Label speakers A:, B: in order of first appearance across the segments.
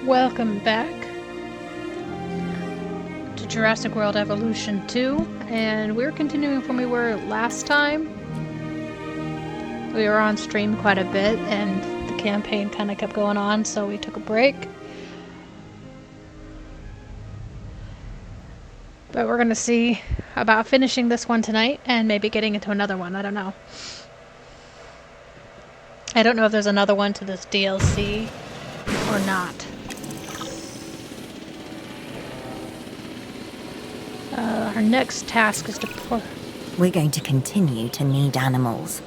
A: Welcome back to Jurassic World Evolution 2, and we're continuing from where we were last time. We were on stream quite a bit, and the campaign kind of kept going on, so we took a break. But we're going to see about finishing this one tonight, and maybe getting into another one, I don't know. I don't know if there's another one to this DLC or not. Our next task is to
B: We're going to continue to need animals,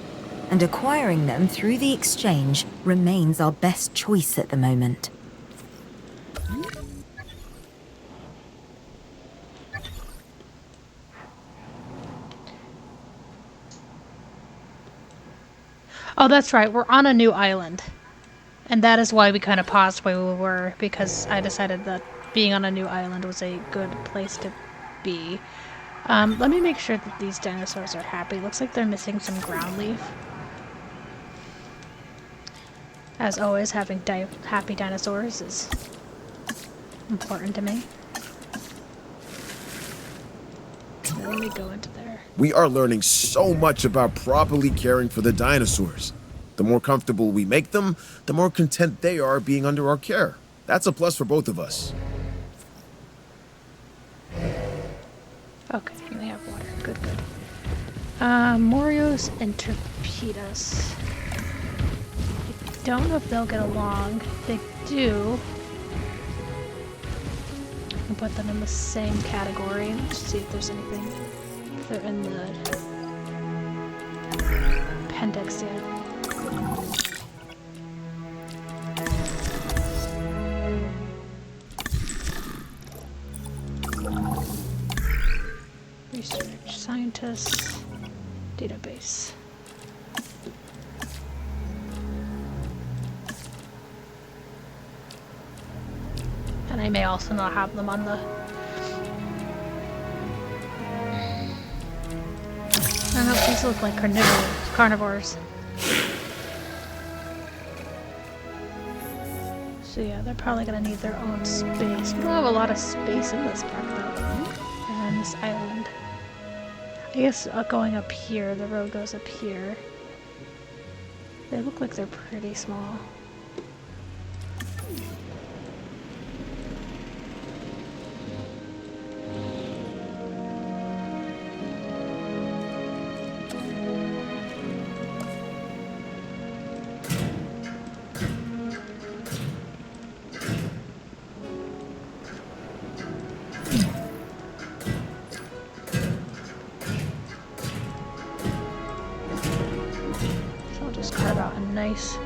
B: and acquiring them through the exchange remains our best choice at the moment.
A: Oh, that's right, we're on a new island. And that is why we kind of paused where we were, because I decided that being on a new island was a good place to be. Let me make sure that these dinosaurs are happy. Looks like they're missing some ground leaf. As always, having happy dinosaurs is important to me. So let me go into there.
C: We are learning so much about properly caring for the dinosaurs. The more comfortable we make them, the more content they are being under our care. That's a plus for both of us.
A: Okay, they have water. Good, good. Morios and Torpedos. I don't know if they'll get along. If they do, I can put them in the same category. Let's see if there's anything. If they're in the appendix yet. Research, scientists, database. And I may also not have them on the... I don't know, these look like carnivores. So yeah, they're probably gonna need their own space. We don't have a lot of space in this park though. And this island. I guess going up here, the road goes up here. They look like they're pretty small. Nice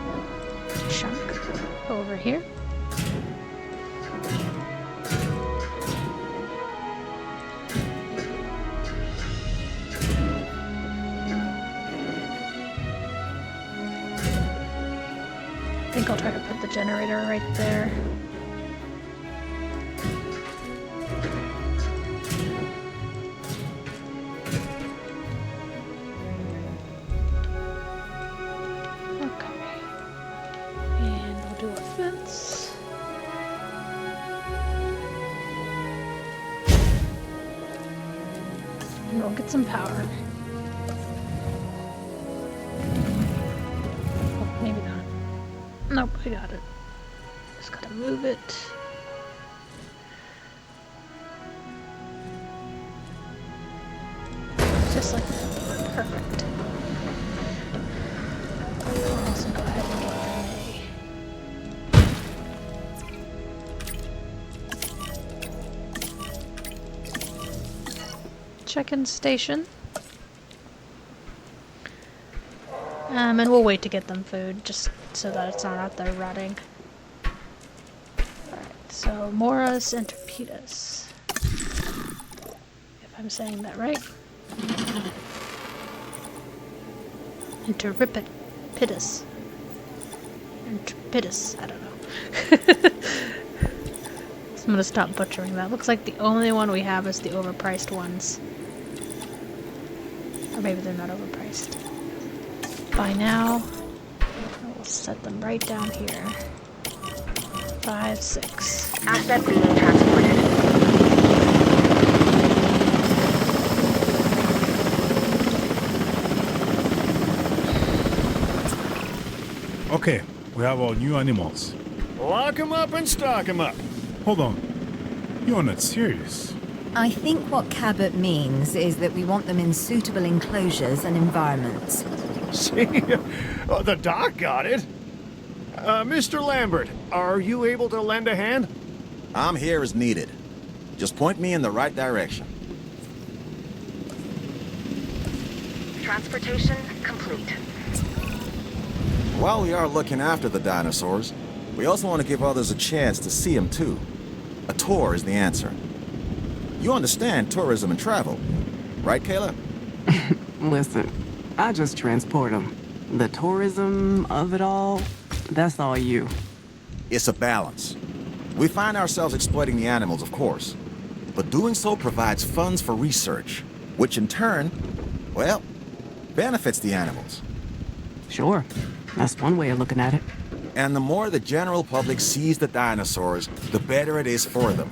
A: chunk over here. I think I'll try to put the generator right there. We'll get some power. Oh, maybe not. Nope, I got it. Just gotta move it. Just like that. Perfect. I'll also go ahead and get check-in station. And we'll wait to get them food, just so that it's not out there rotting. Alright, so Moras and Torpedos. If I'm saying that right. And Torpidus. And Torpidus, I don't know. So I'm gonna stop butchering that. Looks like the only one we have is the overpriced ones. Or maybe they're not overpriced. By now, we'll set them right down here. 5, 6.
D: Asset being transported.
E: Okay, we have our new animals.
F: Lock 'em up and stock 'em up.
E: Hold on. You're not serious.
B: I think what Cabot means is that we want them in suitable enclosures and environments.
F: See? Oh, the doc got it. Mr. Lambert, are you able to lend a hand?
G: I'm here as needed. Just point me in the right direction.
D: Transportation complete.
G: While we are looking after the dinosaurs, we also want to give others a chance to see them too. A tour is the answer. You understand tourism and travel, right, Kayla?
H: Listen, I just transport them. The tourism of it all, that's all you.
G: It's a balance. We find ourselves exploiting the animals, of course, but doing so provides funds for research, which in turn, well, benefits the animals.
H: Sure, that's one way of looking at it.
G: And the more the general public sees the dinosaurs, the better it is for them.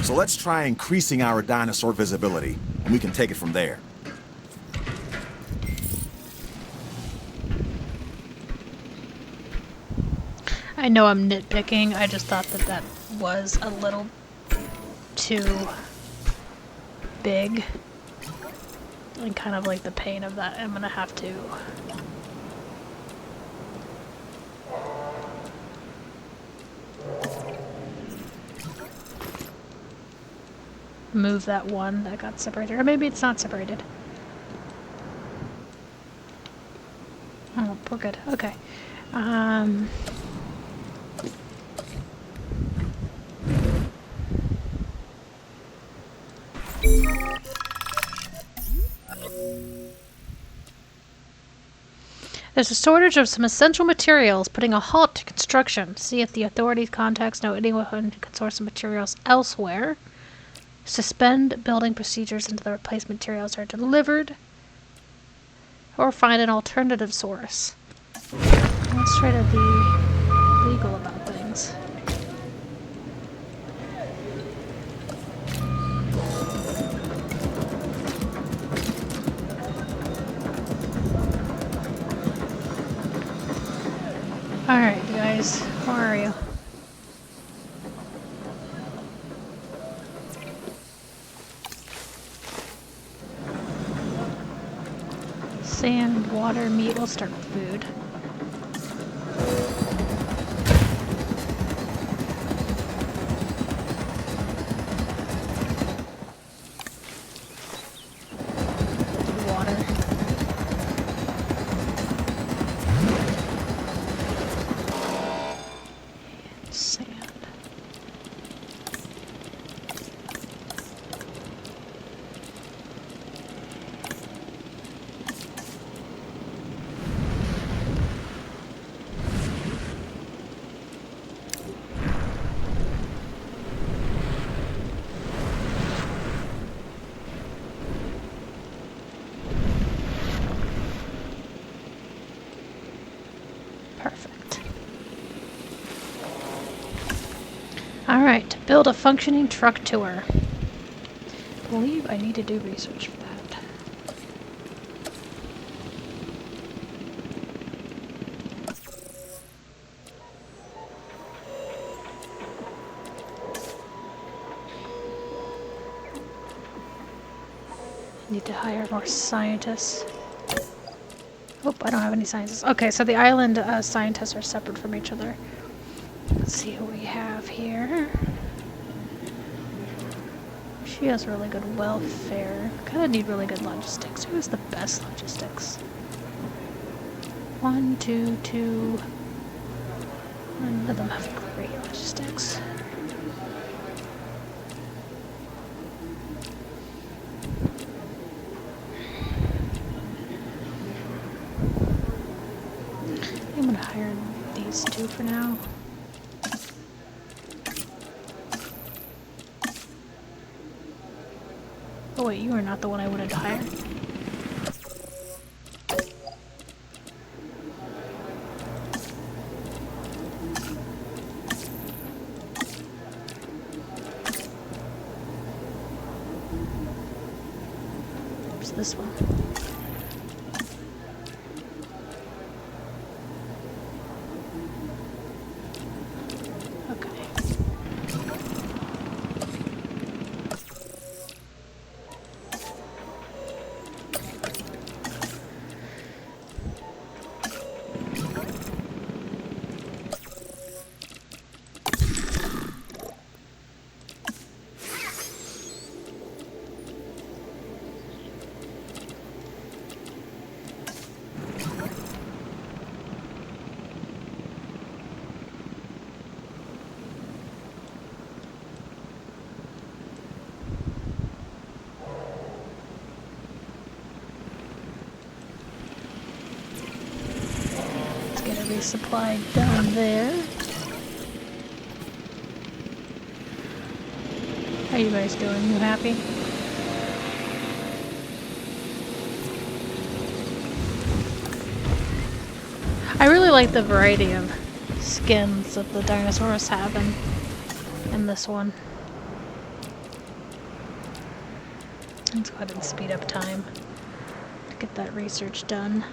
G: So let's try increasing our dinosaur visibility, and we can take it from there.
A: I know I'm nitpicking, I just thought that that was a little too big. And kind of like the pain of that, I'm gonna have to move that one that got separated. Or maybe it's not separated. Oh, we're good. Okay. There's a shortage of some essential materials, putting a halt to construction. See if the authorities' contacts know anyone who can source some materials elsewhere. Suspend building procedures until the replacement materials are delivered. Or find an alternative source. Let's try to be legal about things. Alright, you guys, where are you? Sand, water, meat. We'll start with food. Water. Sand. Perfect. Alright, build a functioning truck tour. I believe I need to do research for that. Need to hire more scientists. Oh, I don't have any scientists. Okay, so the island scientists are separate from each other. Let's see who we have here. She has really good welfare. Kind of need really good logistics. Who has the best logistics? 1, 2, 2. None of them have great logistics. I'm gonna hire these two for now. Oh wait, you are not the one I wanted to hire. this one. Okay. Get a resupply down there. How you guys doing? You happy? I really like the variety of skins that the dinosaurs have in this one. Let's go ahead and speed up time to get that research done.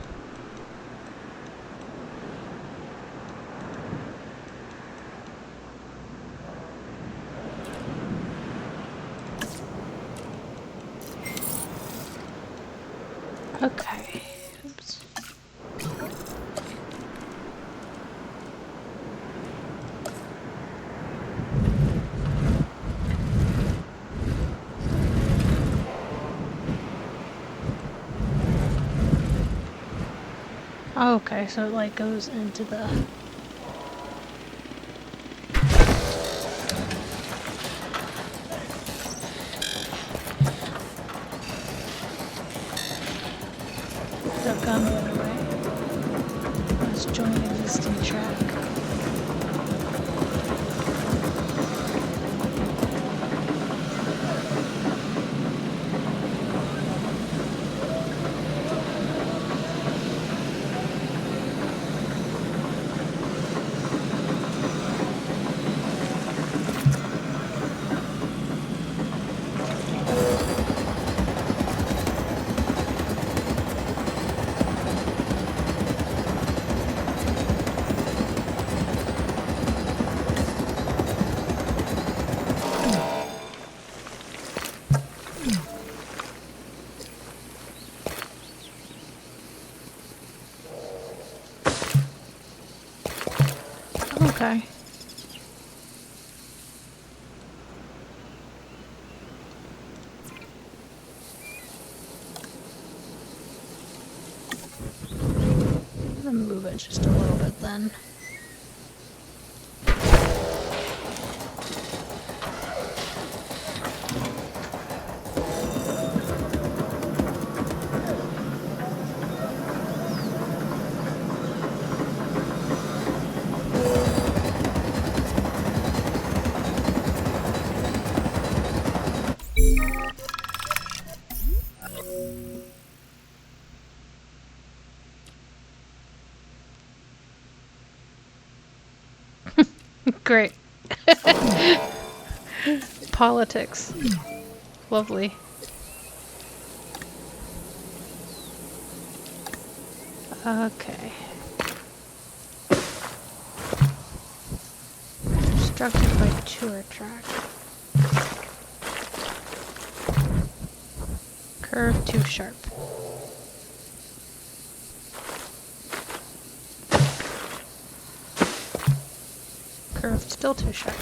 A: Okay. Oops. Okay, so it like goes into the... Duck gone the other way. Let's join existing track. Okay. I'm gonna move it just a little bit then. Great. Politics. Lovely. Okay. Constructed by tour track. Curve too sharp. Curve still too sharp.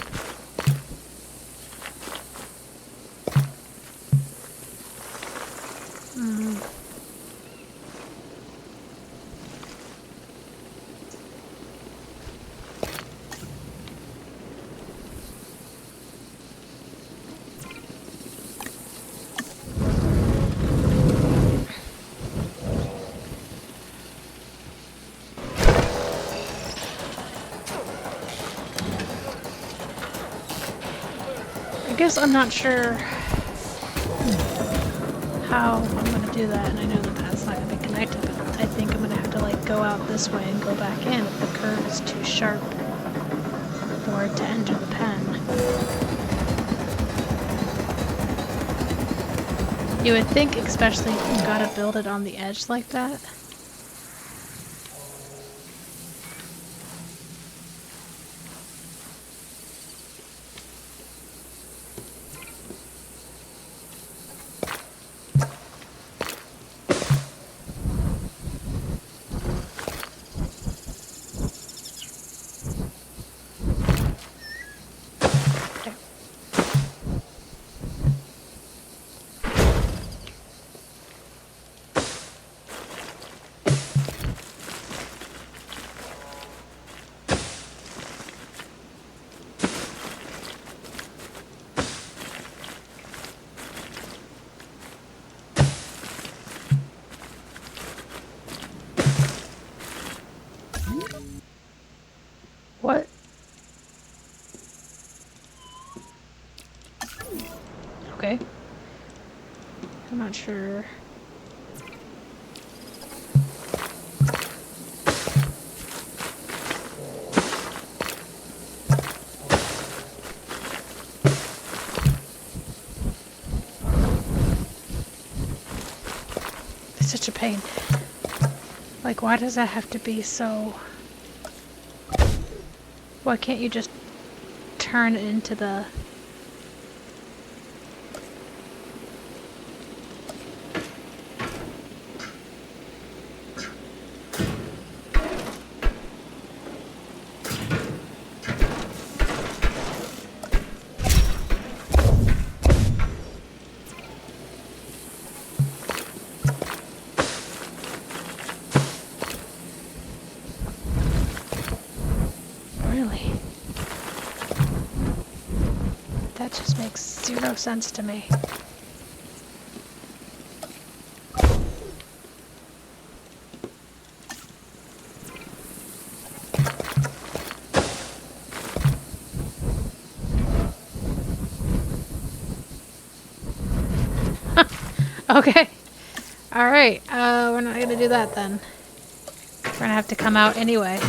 A: I guess I'm not sure how I'm going to do that, and I know that that's not going to be connected, but I think I'm going to have to like go out this way and go back in if the curve is too sharp for it to enter the pen. You would think, especially if you gotta build it on the edge like that. What? Okay. I'm not sure. It's such a pain. Like, why does that have to be so... Why can't you just turn it into the... Really? That just makes zero sense to me. Okay. Alright, we're not gonna do that then. We're gonna have to come out anyway.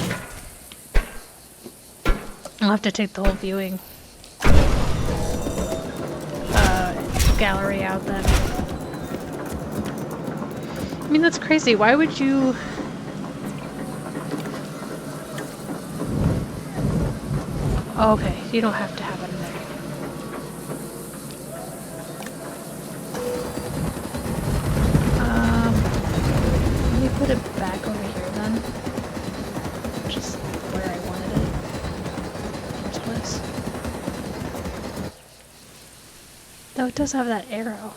A: I'll have to take the whole viewing gallery out then. I mean, that's crazy. Why would you... Oh, okay, you don't have to have it in there. Let me put it back over here then. Just where I wanted it. First place. Though it does have that arrow.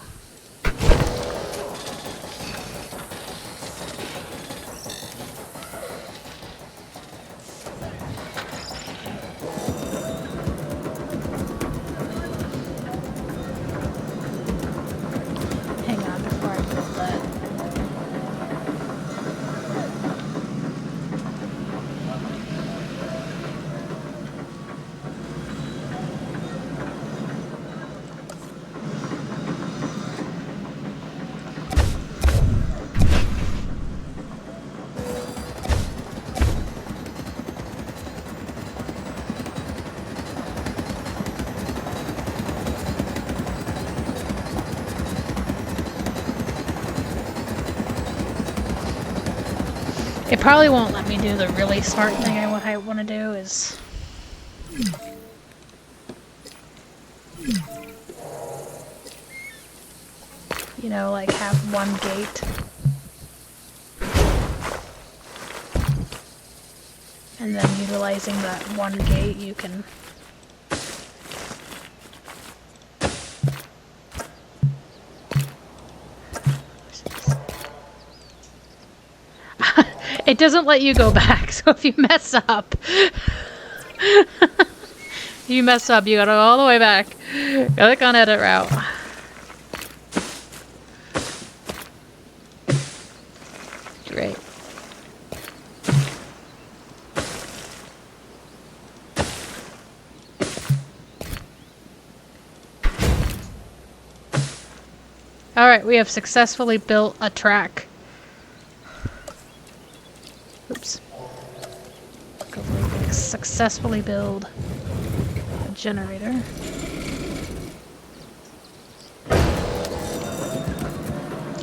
A: Hang on before I build that. It probably won't let me do the really smart thing I want to do is... You know, like have one gate. And then utilizing that one gate you can... It doesn't let you go back, so if you mess up... you mess up, you gotta go all the way back. Click on edit route. Great. Alright, we have successfully built a track. Oops. Successfully build a generator.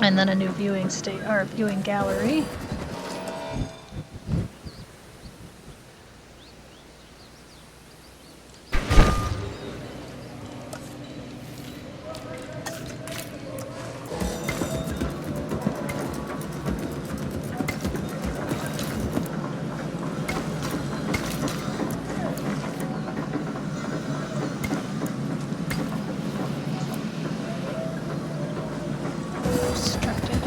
A: And then a new viewing or viewing gallery. Obstructed.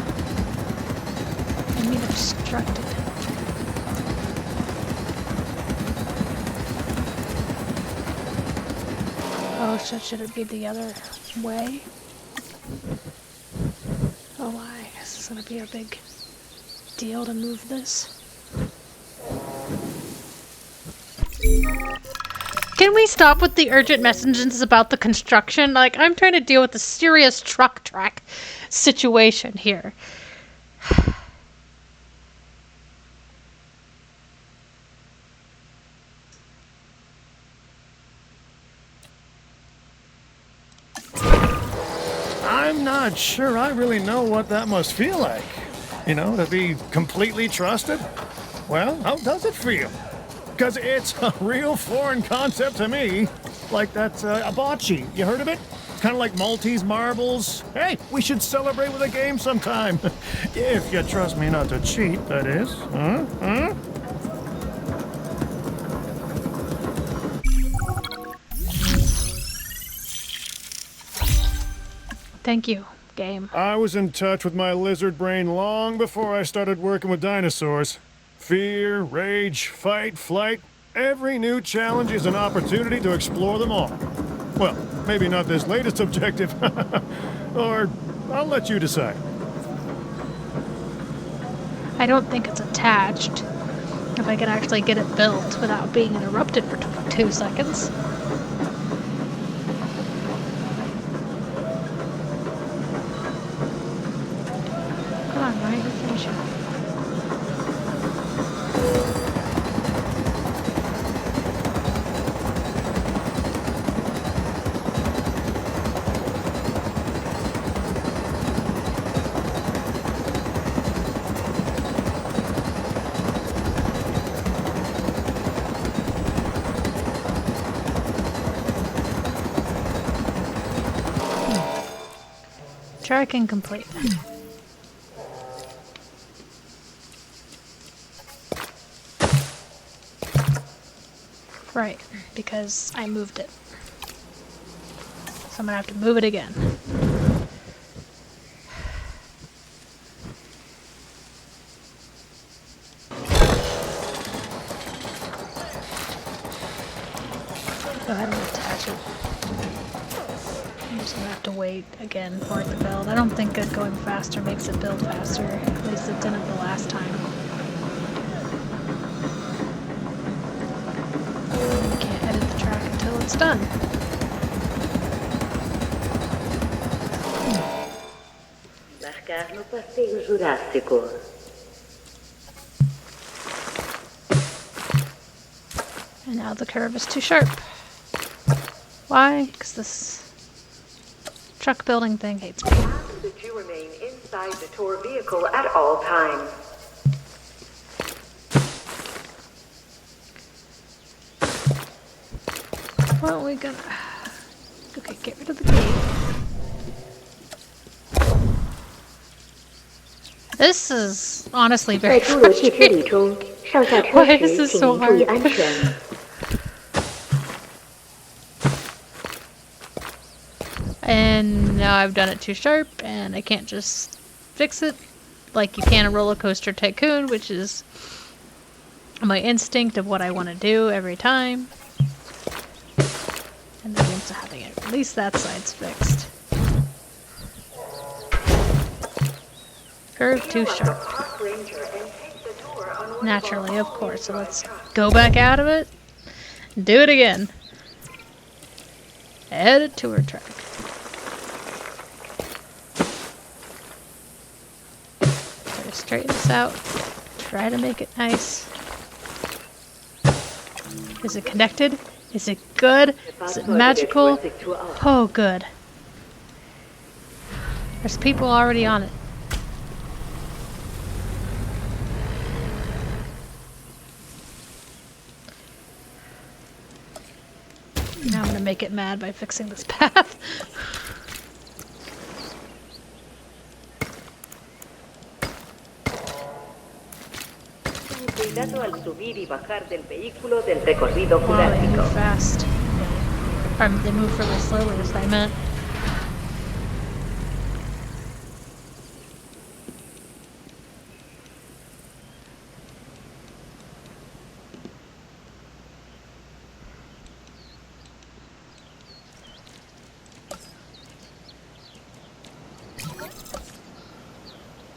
A: I mean obstructed. Oh, so should it be the other way? Oh, why? This is gonna be a big deal to move this. Can we stop with the urgent messages about the construction? Like, I'm trying to deal with a serious truck track situation here.
F: I'm not sure I really know what that must feel like. You know, to be completely trusted? Well, how does it feel? Because it's a real foreign concept to me. Like that bocce. You heard of it? Kind of like Maltese marbles. Hey, we should celebrate with a game sometime. If you trust me not to cheat, that is. Huh?
A: Thank you, game.
F: I was in touch with my lizard brain long before I started working with dinosaurs. Fear, rage, fight, flight. Every new challenge is an opportunity to explore them all. Well, maybe not this latest objective. Or I'll let you decide.
A: I don't think it's attached. If I can actually get it built without being interrupted for 2 seconds. Come on, Ryan, finish it. Tracking complete. Right, because I moved it. So I'm gonna have to move it again. Go ahead and attach it. I'm just gonna have to wait again for it to build. I don't think it going faster makes it build faster. At least it didn't the last time. You can't edit the track until it's done.
I: Embarcar no passeio Jurássico.
A: And now the curve is too sharp. Why? Because this truck building thing hates me.
I: Ask that you remain inside the tour vehicle at all times.
A: Well, we gonna... Okay, get rid of the gate. This is honestly very
I: 在侏罗纪之旅
A: frustrating.
I: 中，上下车
A: Why is
I: 时
A: this
I: 请
A: so
I: 您注意
A: hard?
I: 安全。
A: And now I've done it too sharp, and I can't just fix it like you can a roller coaster tycoon, which is my instinct of what I want to do every time. And that means having it. At least that side's fixed. Curve too sharp.
I: Park ranger and take the tour on one
A: Naturally, of course. So let's go back out of it and do it again. Edit tour track. Try to straighten this out. Try to make it nice. Is it connected? Is it good? Is it magical? Oh, good. There's people already on it. Now I'm gonna make it mad by fixing this path.
I: Cuidado al subir y bajar del vehículo del recorrido
A: Wow, they move
I: jurásico.
A: fast. Or they move really slowly, is what I meant.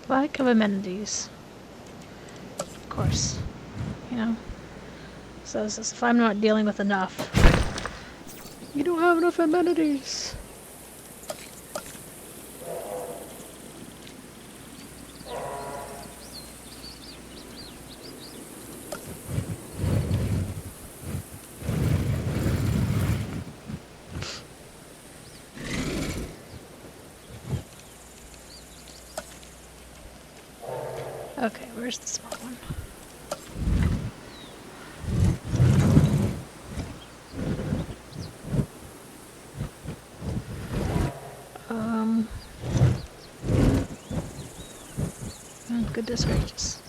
A: Lack of amenities. Of course. You know. So it's just, if I'm not dealing with enough, you don't have enough amenities. Okay, where's the small one? Goodness gracious.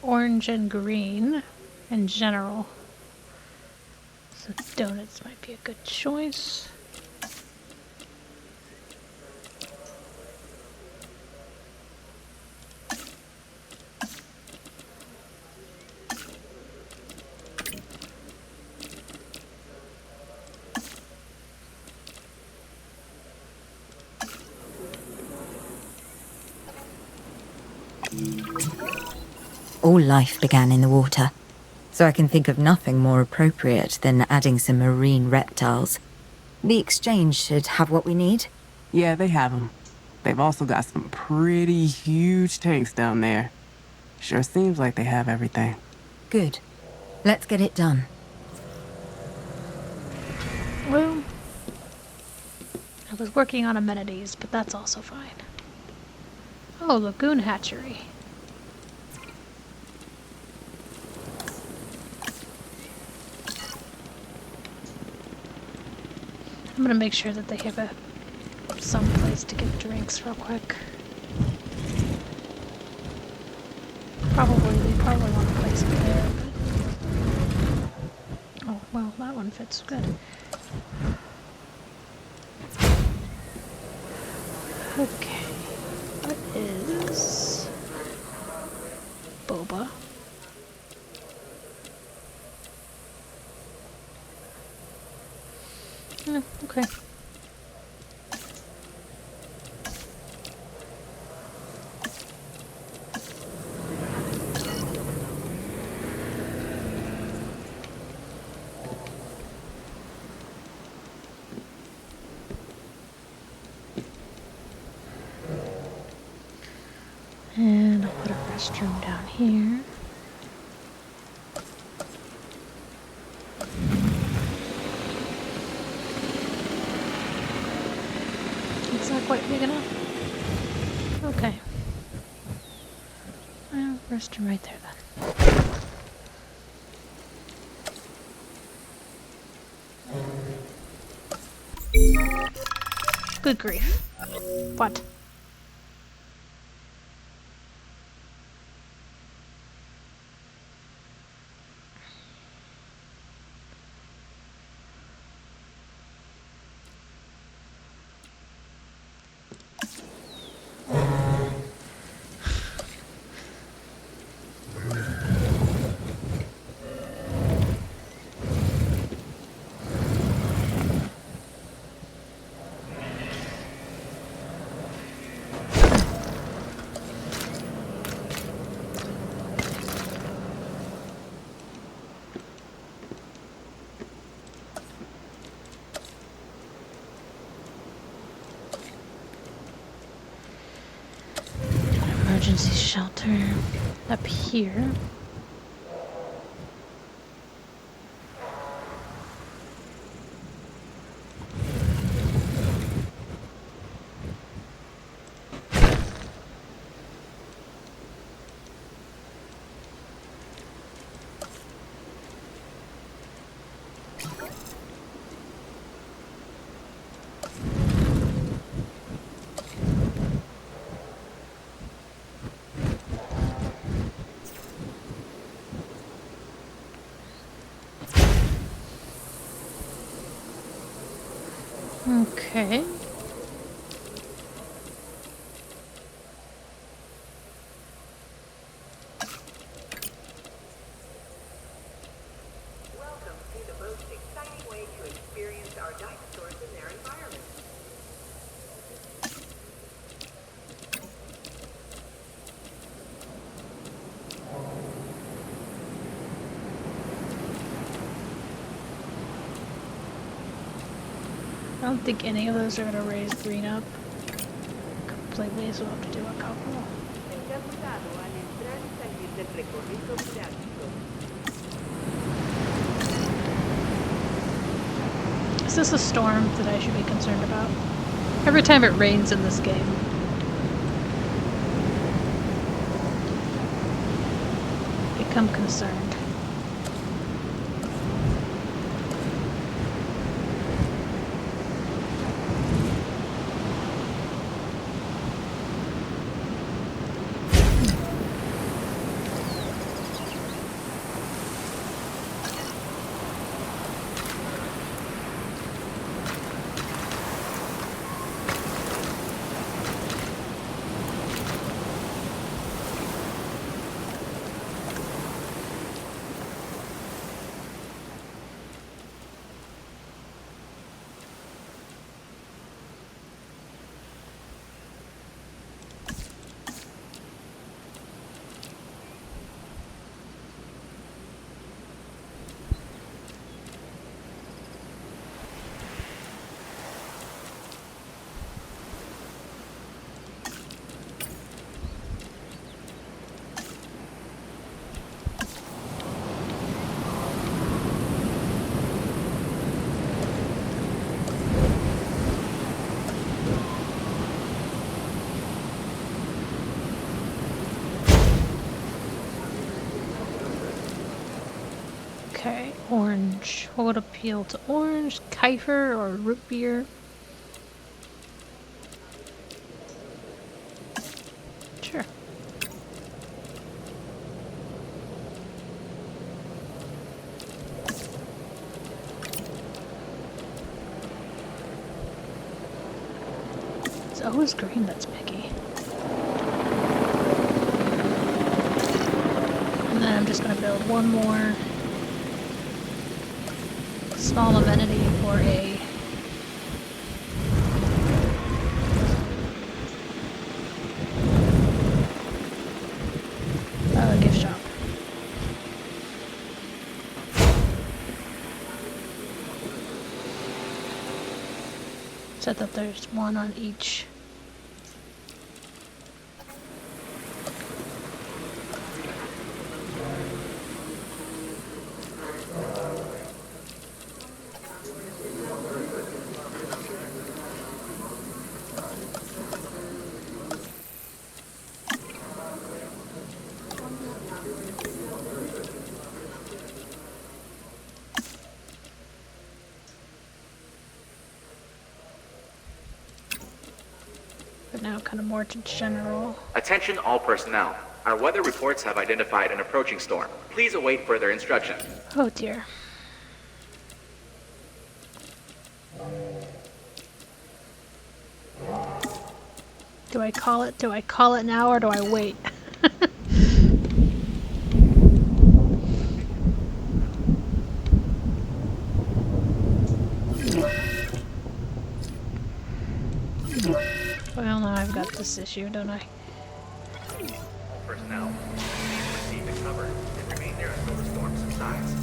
A: Orange and green in general. So donuts might be a good choice.
B: All life began in the water, so I can think of nothing more appropriate than adding some marine reptiles. The exchange should have what we need.
H: Yeah, they have them. They've also got some pretty huge tanks down there. Sure seems like they have everything.
B: Good. Let's get it done.
A: Well, I was working on amenities, but that's also fine. Oh, lagoon hatchery. I'm gonna make sure that they have some place to get drinks real quick. They probably want a place up there, but... Oh, well, that one fits good. Okay. What is... boba? Okay. And I'll put a restroom down here. It's not quite big enough. Okay. Well, restroom right there then. Good grief. What? Emergency shelter up here. Okay.
I: Welcome to the most exciting way to experience our dinosaurs in their environment.
A: I don't think any of those are going to raise green up completely, so we'll have to do a couple.
I: Benvenuto all'entrata del recorrido didattico.
A: Is this a storm that I should be concerned about? Every time it rains in this game. Become concerned. Okay, orange. What would appeal to orange? Kefir or root beer? Sure. It's always green that's picky. And then I'm just going to build one more small amenity for a gift shop. Said that there's one on each. But now kind of more to general.
J: Attention all personnel. Our weather reports have identified an approaching storm. Please await further instructions.
A: Oh dear. Do I call it? Do I call it now or do I wait? Well, now I've got this issue, don't I?
J: All personnel, please proceed to cover and remain there until the storm subsides.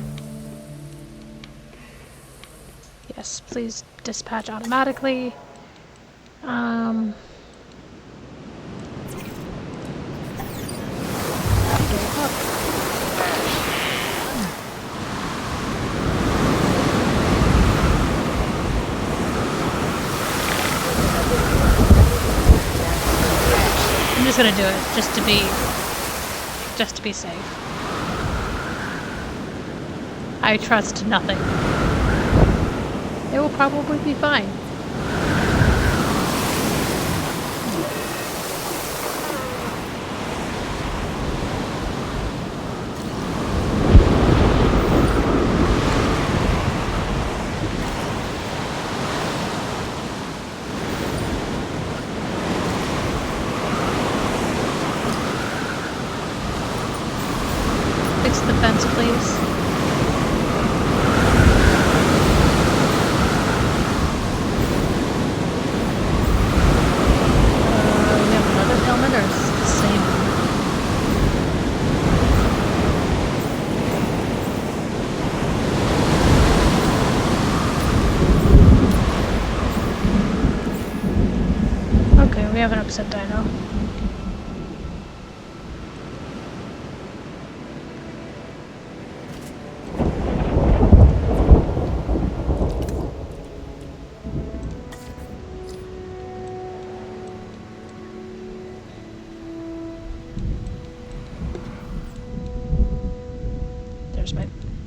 A: Yes, please dispatch automatically. I'm just gonna do it just to be safe. I trust nothing. It will probably be fine. fix the fence, please? We have another ailment, or is it the same? Okay, we have an upset dino.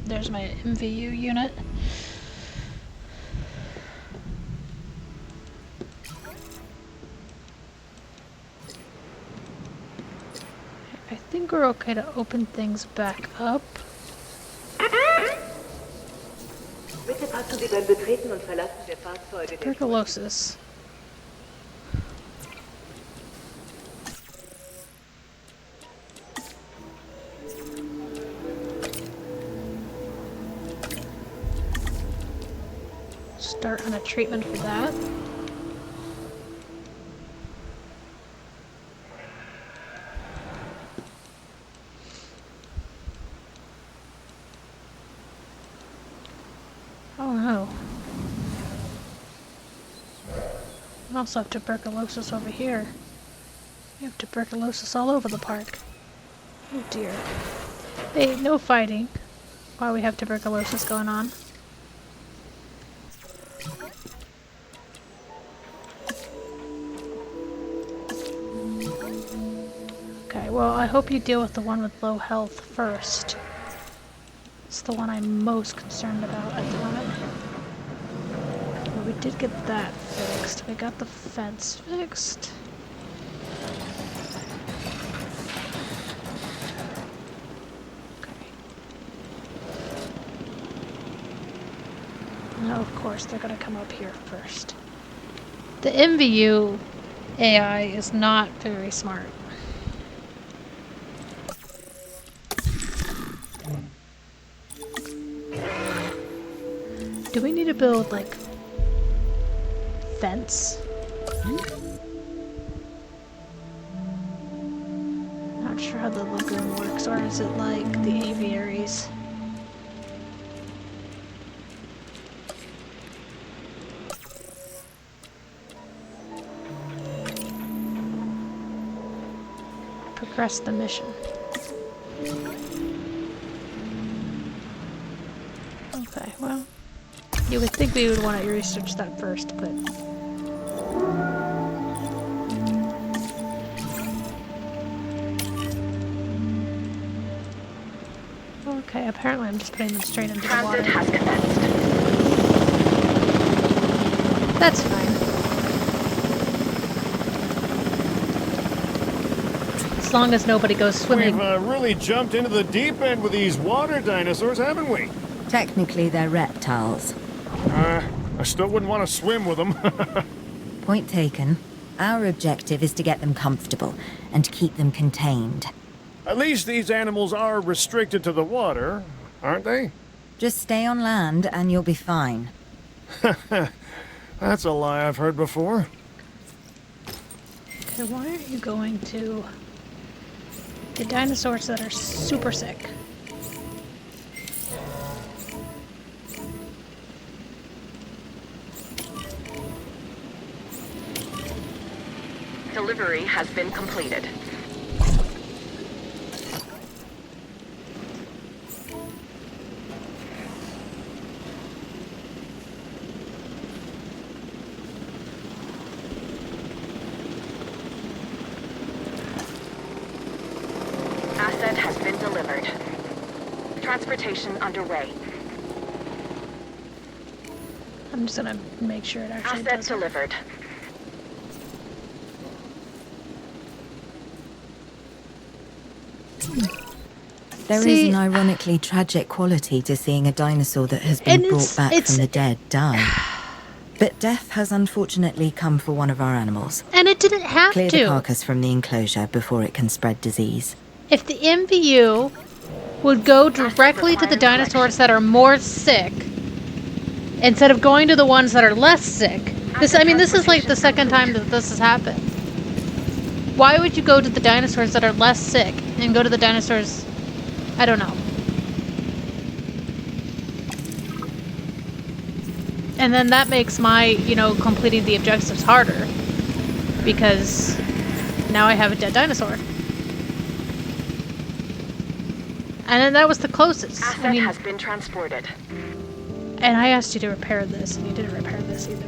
A: There's my MVU unit. I think we're okay to open things back up.
I: Bitte passen Sie beim Betreten und Verlassen der Fahrzeuge den
A: Tuberculosis. Start on a treatment for that. Oh no. We also have tuberculosis over here. We have tuberculosis all over the park. Oh dear. Hey, no fighting while we have tuberculosis going on. Okay, well, I hope you deal with the one with low health first. It's the one I'm most concerned about at the moment. Well, we did get that fixed. We got the fence fixed. Okay. Now, of course, they're gonna come up here first. The MVU AI is not very smart. Do we need to build, like, fence? Not sure how the lagoon works, or is it like the aviaries? Progress the mission. Okay, well, you would think we would want to research that first, but... Okay, apparently I'm just putting them straight into the water.
D: Transit has commenced.
A: That's fine. As long as nobody goes swimming.
F: We've really jumped into the deep end with these water dinosaurs, haven't we?
B: Technically, they're reptiles.
F: I still wouldn't want to swim with them.
B: Point taken. Our objective is to get them comfortable and keep them contained.
F: At least these animals are restricted to the water, aren't they?
B: Just stay on land and you'll be fine.
F: That's a lie I've heard before.
A: Okay, why aren't you going to the dinosaurs that are super sick?
D: Delivery has been completed. Asset has been delivered. Transportation underway.
A: I'm just gonna make sure it actually
D: Asset
A: does it.
D: delivered.
B: There is
A: See-
B: an ironically tragic quality to seeing a dinosaur that has been
A: And
B: brought back
A: it's-
B: from the dead die. But death has unfortunately come for one of our animals.
A: And it didn't have
B: Clear the
A: to.
B: carcass from the enclosure before it can spread disease.
A: If the MVU would go directly to the dinosaurs that are more sick instead of going to the ones that are less sick. This is like the second time that this has happened. Why would you go to the dinosaurs that are less sick and go to the dinosaurs... I don't know. And then that makes my, completing the objectives harder. Because now I have a dead dinosaur. And then that was the closest.
D: Asset has been transported.
A: And I asked you to repair this, and you didn't repair this either.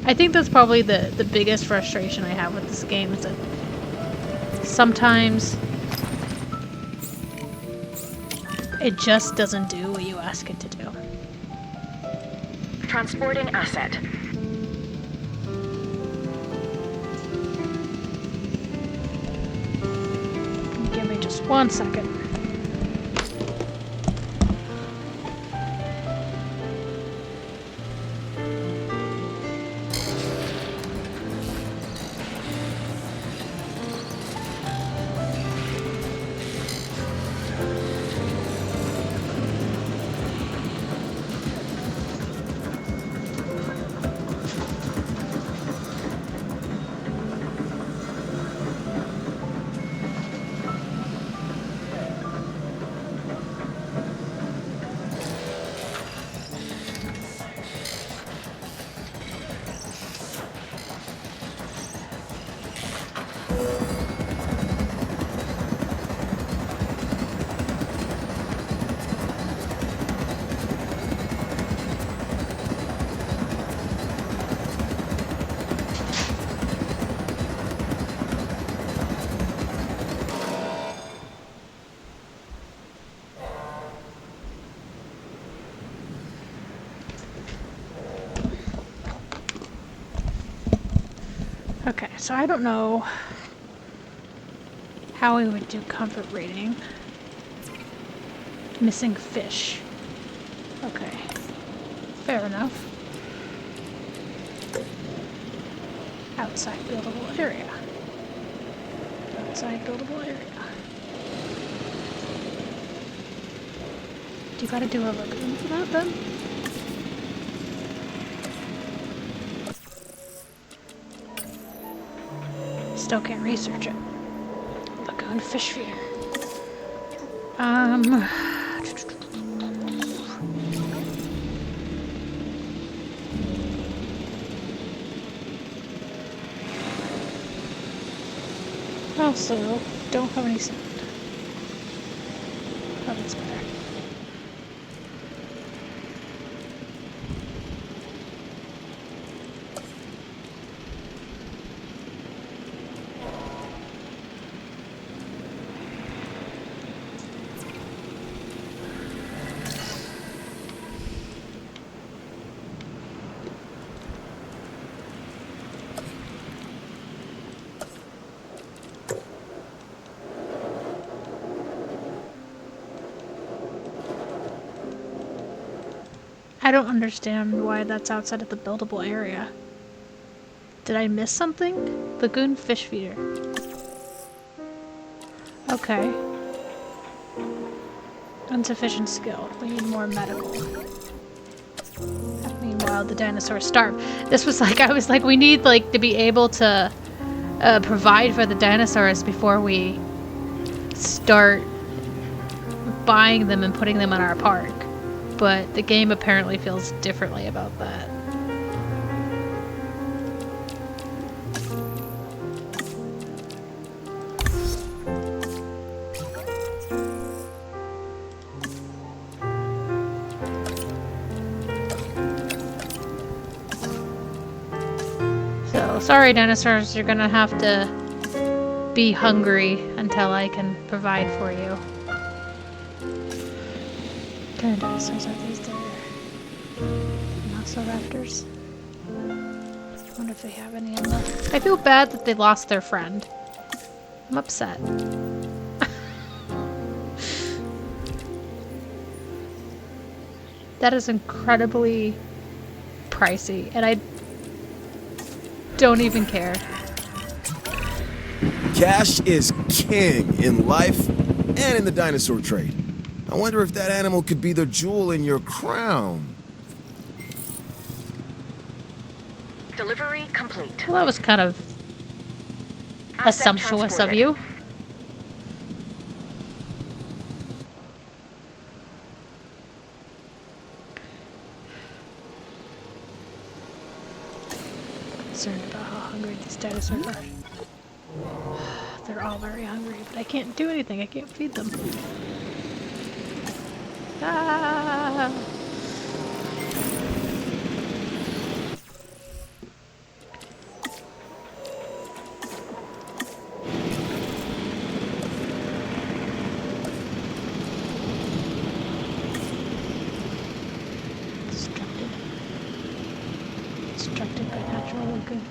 A: I think that's probably the biggest frustration I have with this game, is that sometimes it just doesn't do what you ask it to do.
D: Transporting asset.
A: Give me just 1 second. Okay, so I don't know how we would do comfort rating. Missing fish. Okay, fair enough. Outside buildable area. Outside buildable area. Do you gotta do a lagoon for that then? Still can't research it. Lagoon fish feeder. Also, don't have any sound. Oh, that's better. I don't understand why that's outside of the buildable area. Did I miss something? Lagoon fish feeder. Okay. Insufficient skill. We need more medical. Meanwhile, the dinosaurs starve. This was like, I was like, we need like to be able to provide for the dinosaurs before we start buying them and putting them in our park. But the game apparently feels differently about that. So, sorry dinosaurs, you're gonna have to be hungry until I can provide for you. What kind of dinosaurs are these? They're velociraptors. I wonder if they have any in the... I feel bad that they lost their friend. I'm upset. That is incredibly pricey, and I don't even care.
C: Cash is king in life and in the dinosaur trade. I wonder if that animal could be the jewel in your crown.
D: Delivery complete.
A: Well, that was kind of
D: Asset
A: assumptuous of
D: transported.
A: you. Concerned about how hungry these dinosaurs are. They're all very hungry, but I can't do anything. I can't feed them. Ah! Distracted. Distracted by natural looking.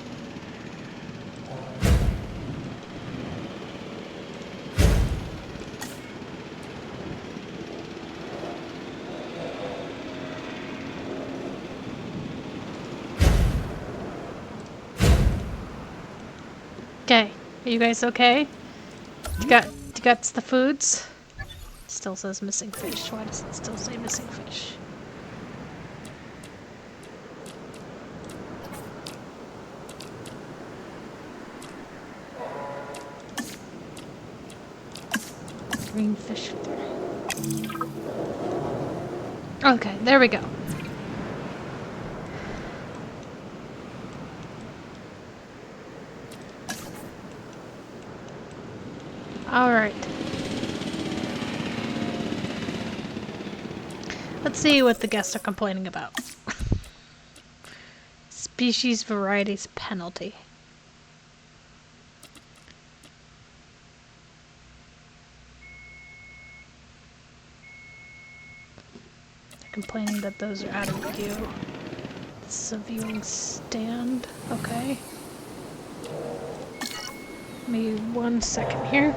A: Okay, are you guys okay? You got the foods? Still says missing fish. Why does it still say missing fish? Green fish. Okay, there we go. Alright. Let's see what the guests are complaining about. Species varieties penalty. They're complaining that those are out of view. This is a viewing stand. Okay. Maybe 1 second here.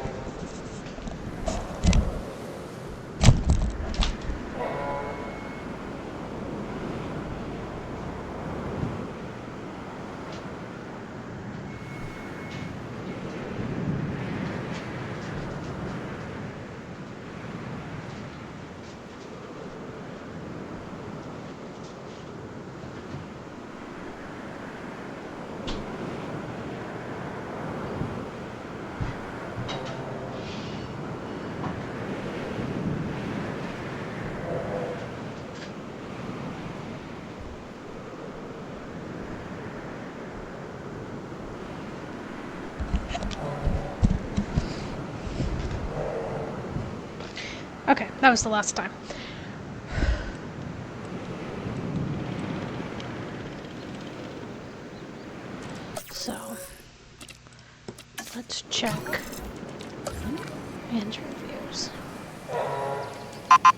A: Okay, that was the last time. So, let's check and reviews.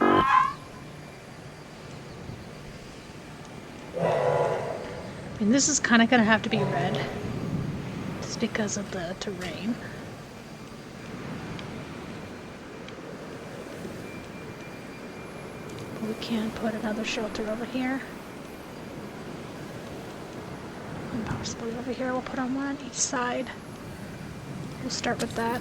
A: I mean, this is kind of going to have to be red, just because of the terrain. We can put another shelter over here. And possibly over here. We'll put on one on each side. We'll start with that.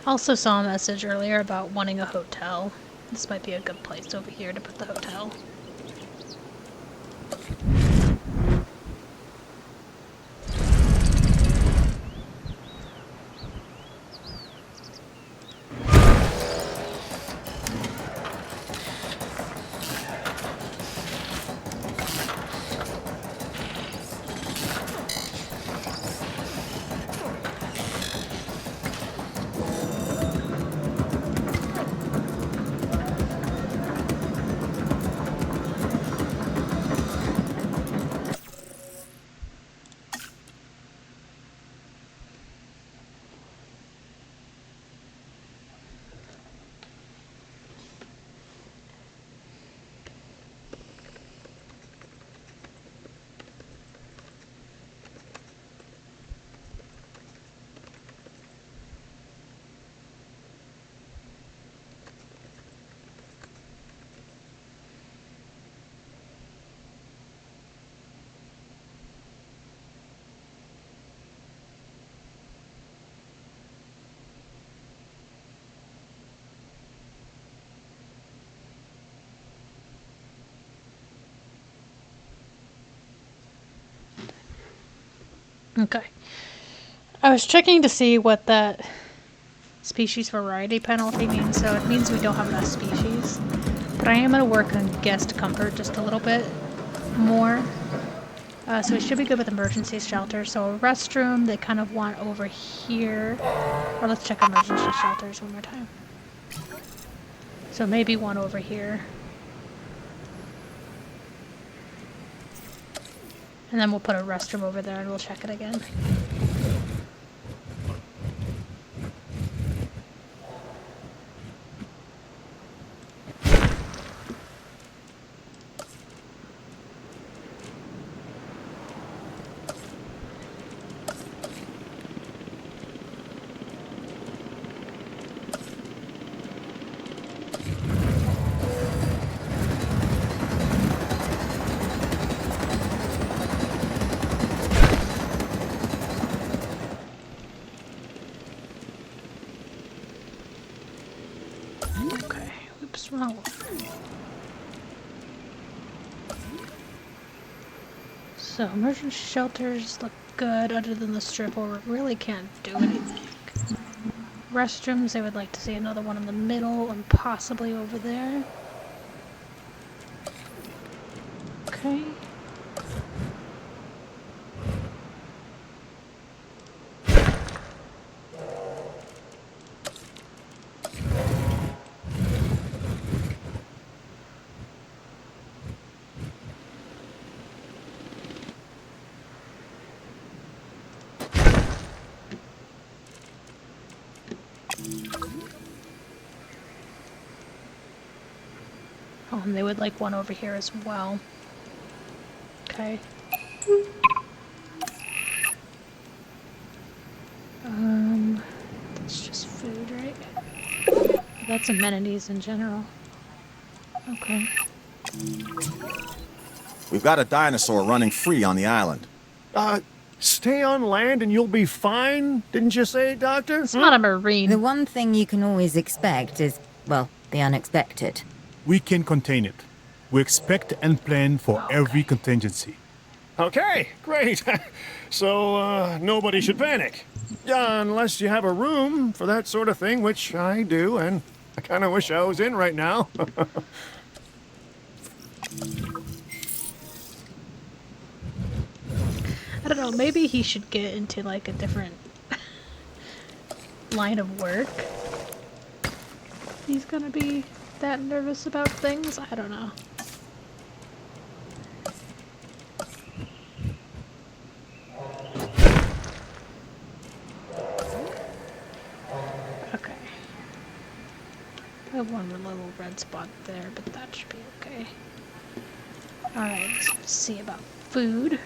A: Also saw a message earlier about wanting a hotel. This might be a good place over here to put the hotel. Okay. I was checking to see what that species variety penalty means, so it means we don't have enough species. But I am going to work on guest comfort just a little bit more. So we should be good with emergency shelter. So a restroom, they kind of want over here. Or let's check emergency shelters one more time. So maybe one over here. And then we'll put a restroom over there and we'll check it again. Okay, oops, wrong one. So emergency shelters look good other than the strip where we really can't do anything. Restrooms, they would like to see another one in the middle and possibly over there. Okay. Oh, and they would like one over here as well. Okay. That's just food, right? That's amenities in general. Okay.
G: We've got a dinosaur running free on the island.
F: Stay on land and you'll be fine, didn't you say, Doctor?
A: It's not a marine.
B: The one thing you can always expect is, well, the unexpected.
E: We can contain it. We expect and plan for every contingency.
F: Okay, great. So, nobody should panic. Unless you have a room for that sort of thing, which I do, and I kind of wish I was in right now.
A: I don't know, maybe he should get into like a different line of work. He's gonna be that nervous about things? I don't know. Okay. I have one little red spot there, but that should be okay. Alright, let's see about food.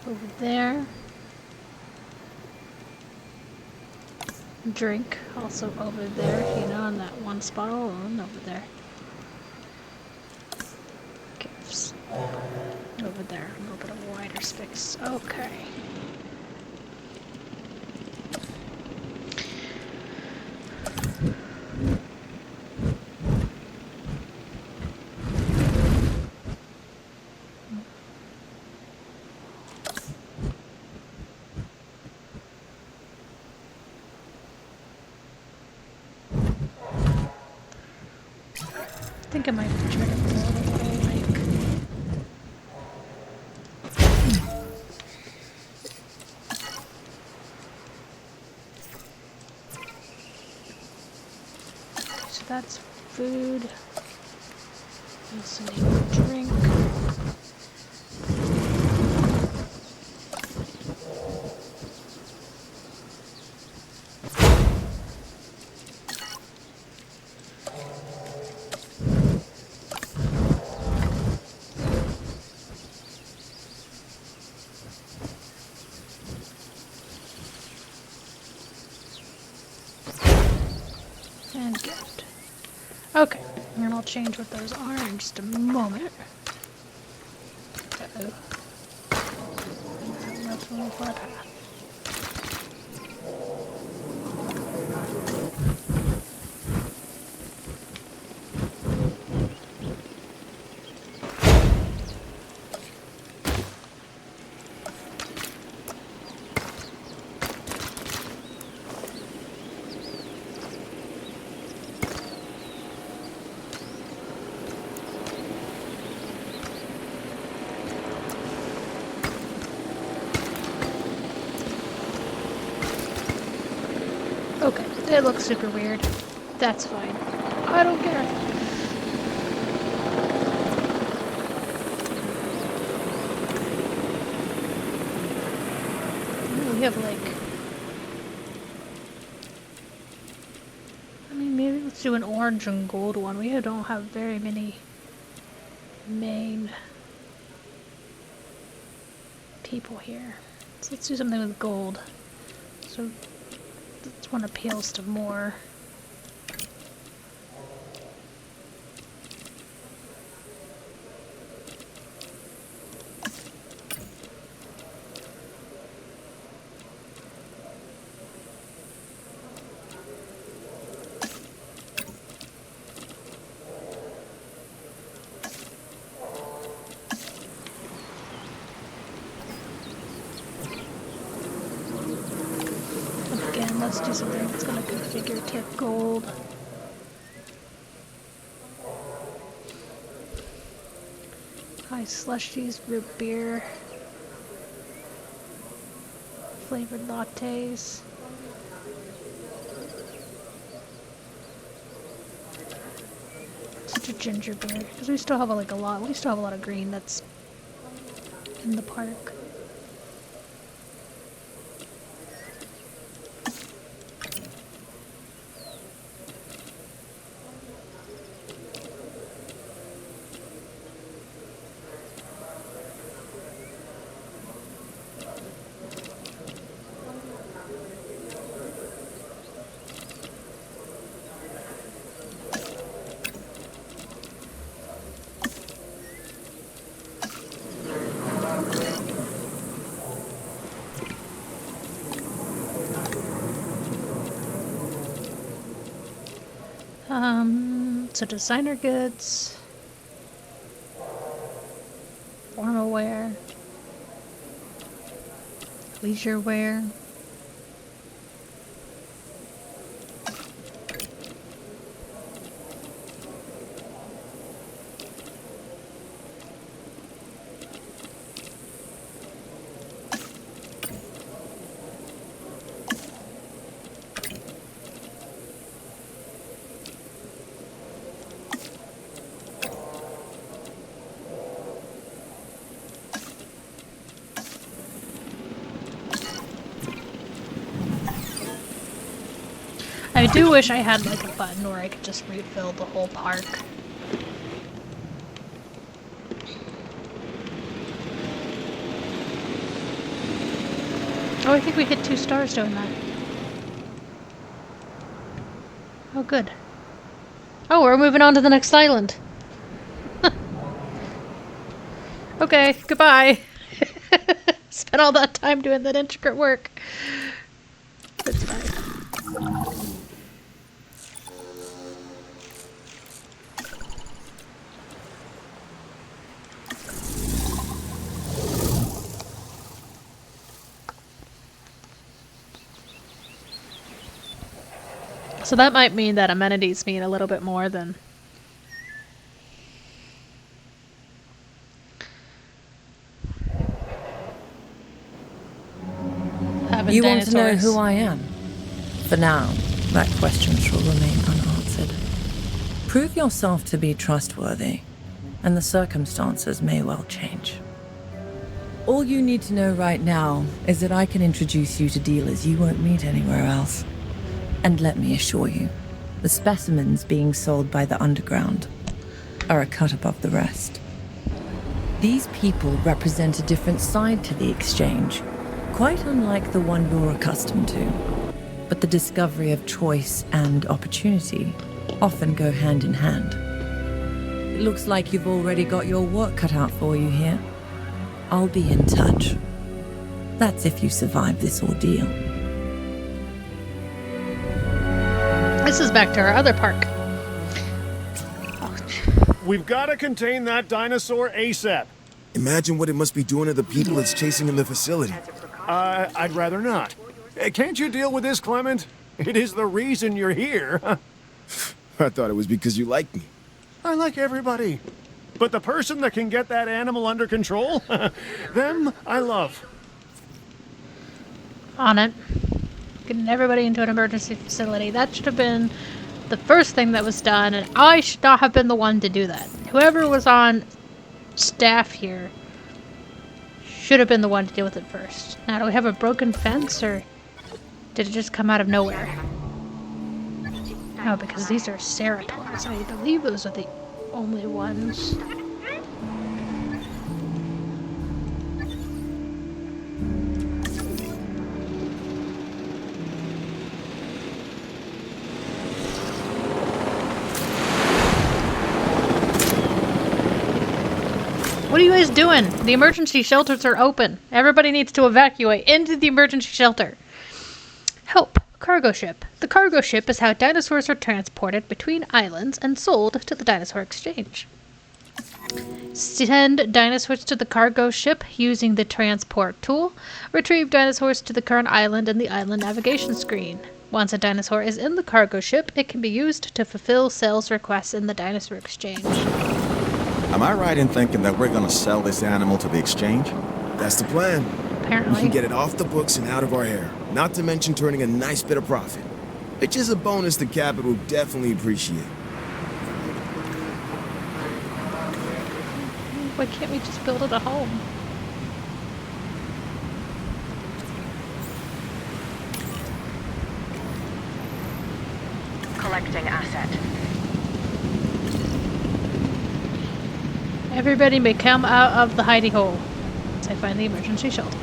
A: Over there. Drink also over there, you know, in that one spot alone over there. Gifts. Over there, a little bit of wider space. Okay. I think I might try to pull it a little, like... So that's food. Also need a drink. And gift. Okay, and I'll change what those are in just a moment. Uh-oh. That's one for a path. Okay, it looks super weird. That's fine. I don't care. Ooh, we have like... I mean, maybe let's do an orange and gold one. We don't have very many main people here. So let's do something with gold. So this one appeals to more. Again, let's do something that's going to configure to gold. High slushies, root beer, flavored lattes. Let's do ginger beer because we still have like a lot. We still have a lot of green that's in the park. So designer goods, formal wear, leisure wear. I do wish I had like a button where I could just refill the whole park. Oh, I think we hit 2 stars doing that. Oh, good. Oh, we're moving on to the next island. Okay, goodbye. Spent all that time doing that intricate work. That's fine. So that might mean that amenities mean a little bit more than... having
K: You want to know
A: dinosaurs.
K: who I am? For now, that question shall remain unanswered. Prove yourself to be trustworthy, and the circumstances may well change. All you need to know right now is that I can introduce you to dealers you won't meet anywhere else. And let me assure you, the specimens being sold by the underground are a cut above the rest. These people represent a different side to the exchange, quite unlike the one you're accustomed to. But the discovery of choice and opportunity often go hand in hand. It looks like you've already got your work cut out for you here. I'll be in touch. That's if you survive this ordeal.
A: This is back to our other park.
F: We've got to contain that dinosaur ASAP.
C: Imagine what it must be doing to the people it's chasing in the facility.
F: I'd rather not. Can't you deal with this, Clement? It is the reason you're here.
C: I thought it was because you liked me.
F: I like everybody. But the person that can get that animal under control, them I love.
A: On it. Getting everybody into an emergency facility. That should have been the first thing that was done, and I should not have been the one to do that. Whoever was on staff here should have been the one to deal with it first. Now, do we have a broken fence, or did it just come out of nowhere? No, because these are cerators. I believe those are the only ones. What are you guys doing? The emergency shelters are open. Everybody needs to evacuate into the emergency shelter. Help. Cargo ship. The cargo ship is how dinosaurs are transported between islands and sold to the dinosaur exchange. Send dinosaurs to the cargo ship using the transport tool. Retrieve dinosaurs to the current island in the island navigation screen. Once a dinosaur is in the cargo ship, it can be used to fulfill sales requests in the dinosaur exchange.
G: Am I right in thinking that we're gonna sell this animal to the exchange?
C: That's the plan.
A: Apparently.
C: We can get it off the books and out of our hair. Not to mention turning a nice bit of profit. Which is a bonus the Capit will definitely appreciate.
A: Why can't we just build it a home?
D: Collecting asset.
A: Everybody may come out of the hidey hole. I find the emergency shelter.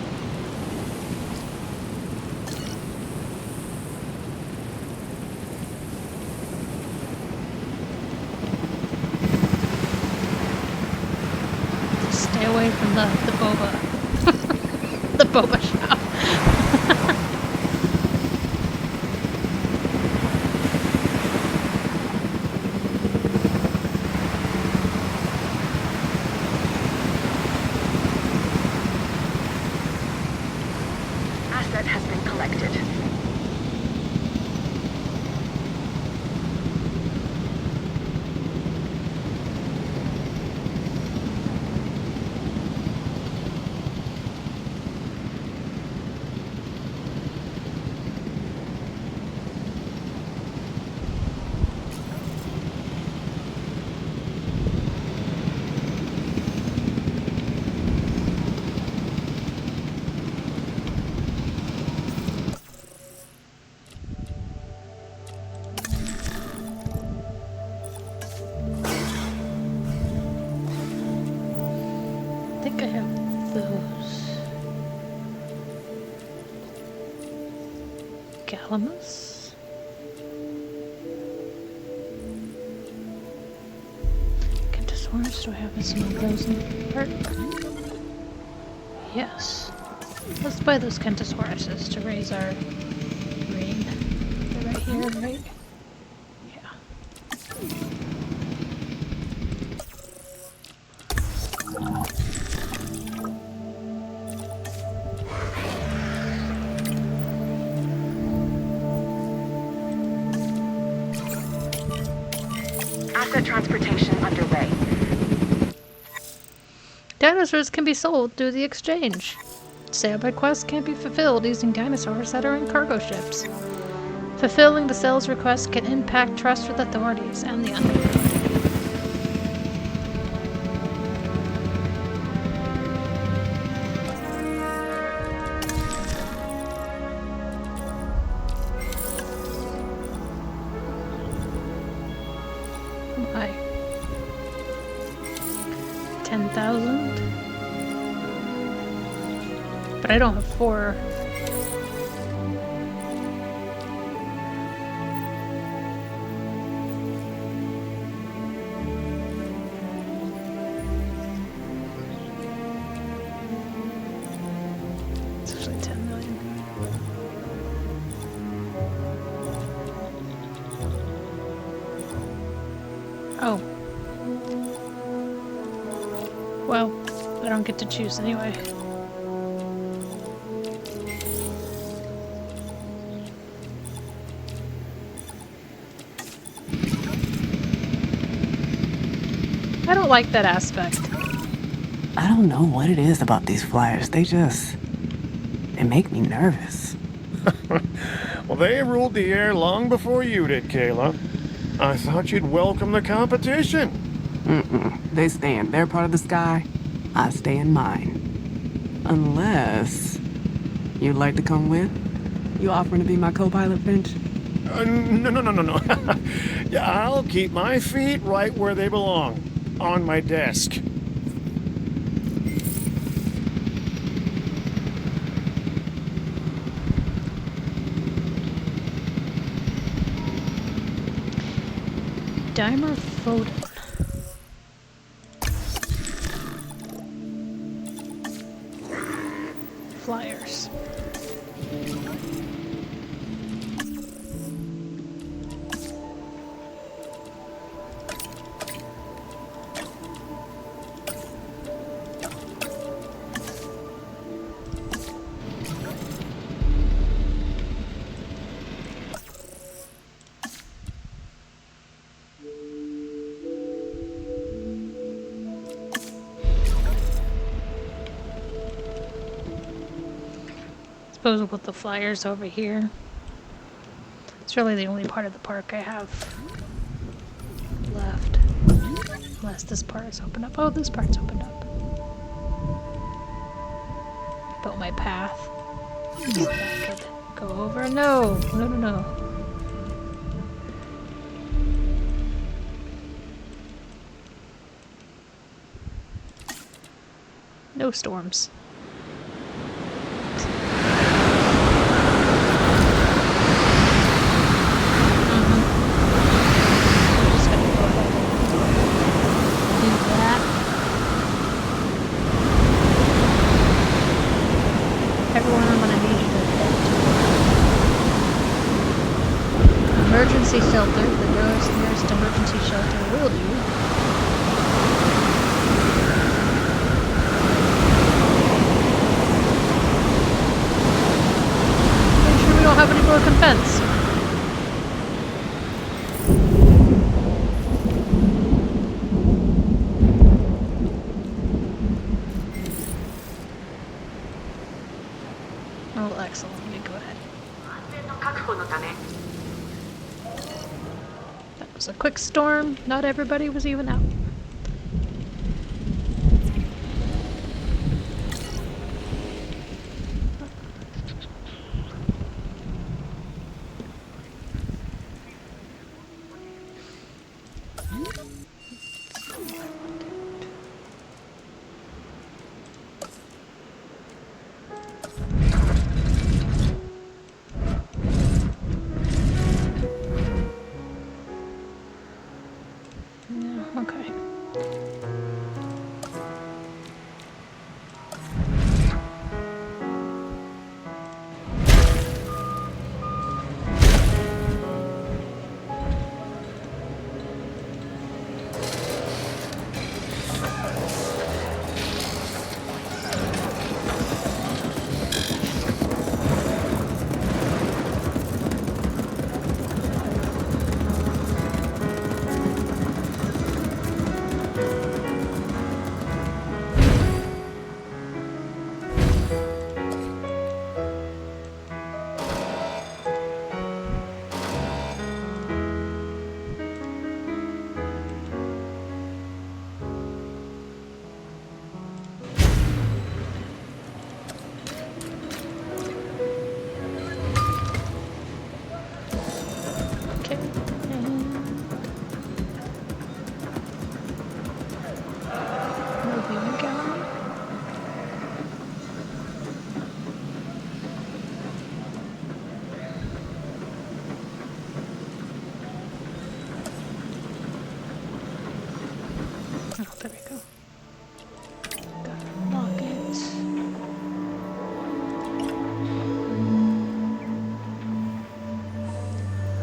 A: Stay away from the boba. The boba shop.
D: Asset has been collected.
A: I think I have those. Galamus? Kentosaurus, do I have some of those in the park? Yes. Let's buy those Kentosauruses to raise our brain. They're right here, right? Yeah.
D: Asset transportation underway.
A: Dinosaurs can be sold through the exchange. Sale requests can't be fulfilled using dinosaurs that are in cargo ships. Fulfilling the sales request can impact trust with authorities and the underworld. Why? 10,000? But I don't have 4. It's actually 10 million. Oh. Well, I don't get to choose anyway. I don't like that aspect.
H: I don't know what it is about these flyers. They make me nervous.
F: Well, they ruled the air long before you did, Kayla. I thought you'd welcome the competition.
H: They stay in their part of the sky. I stay in mine. Unless you'd like to come with? You offering to be my co-pilot, Finch?
F: No. Yeah, I'll keep my feet right where they belong, on my desk.
A: Dimer Foden. Flyers. Suppose we'll put the flyers over here. It's really the only part of the park I have left. Unless this part is opened up. Oh, this part's opened up. Built my path. So that I could go over. No! No. No storms. Emergency shelter. The nearest emergency shelter will do. Make sure we don't have any broken fence. Oh, excellent. Let me go ahead. That was a quick storm. Not everybody was even out. Okay.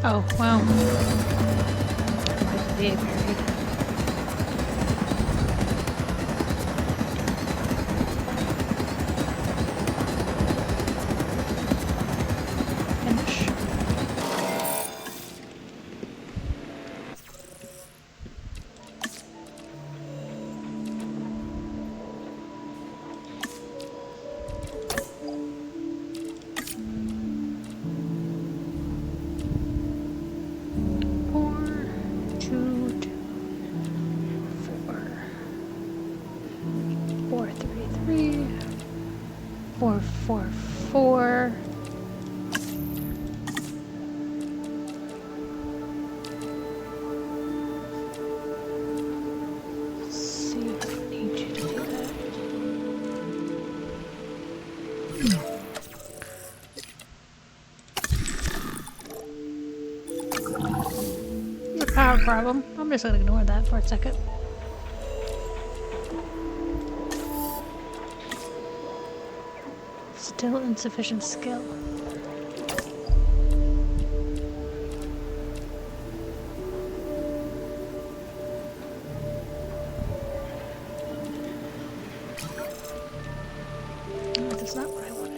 A: Oh, wow. The aviary. Finish. power problem. I'm just gonna ignore that for a second. Still insufficient skill. No, that's not what I wanted.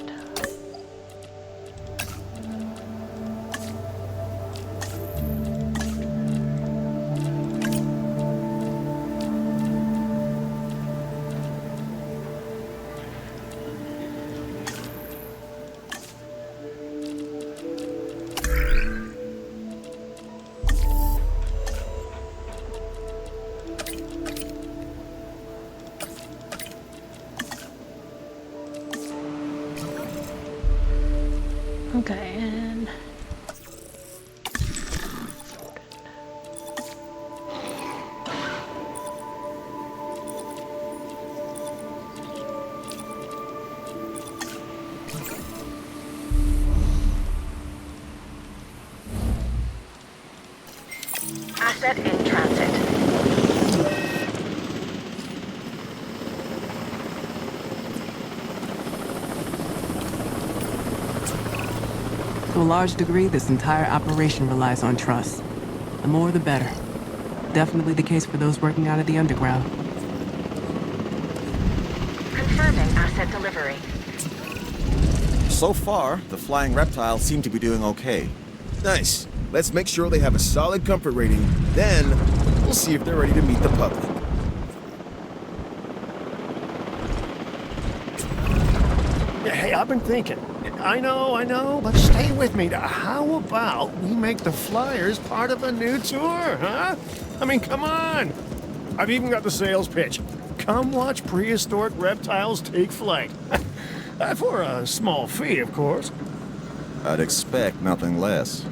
A: Okay, and
D: Asset in transit.
H: To a large degree, this entire operation relies on trust. The more, the better. Definitely the case for those working out of the underground.
D: Confirming asset delivery.
G: So far, the flying reptiles seem to be doing okay.
C: Nice. Let's make sure they have a solid comfort rating. Then, we'll see if they're ready to meet the public.
F: Hey, I've been thinking. I know, but stay with me. How about we make the Flyers part of a new tour, huh? I mean, come on. I've even got the sales pitch. Come watch prehistoric reptiles take flight. For a small fee, of course.
G: I'd expect nothing less.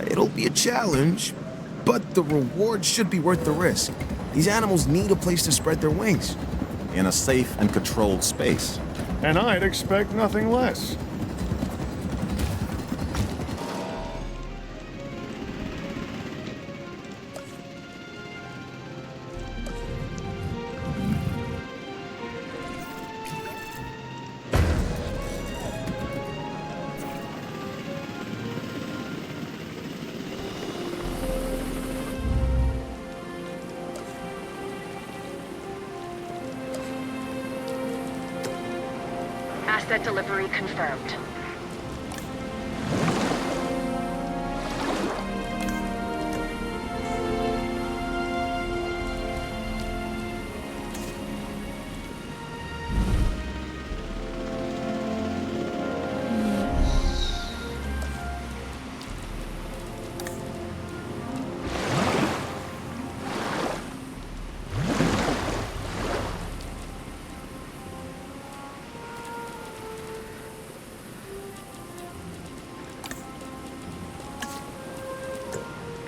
C: It'll be a challenge, but the reward should be worth the risk. These animals need a place to spread their wings.
G: In a safe and controlled space.
F: And I'd expect nothing less.
D: Asset delivery confirmed.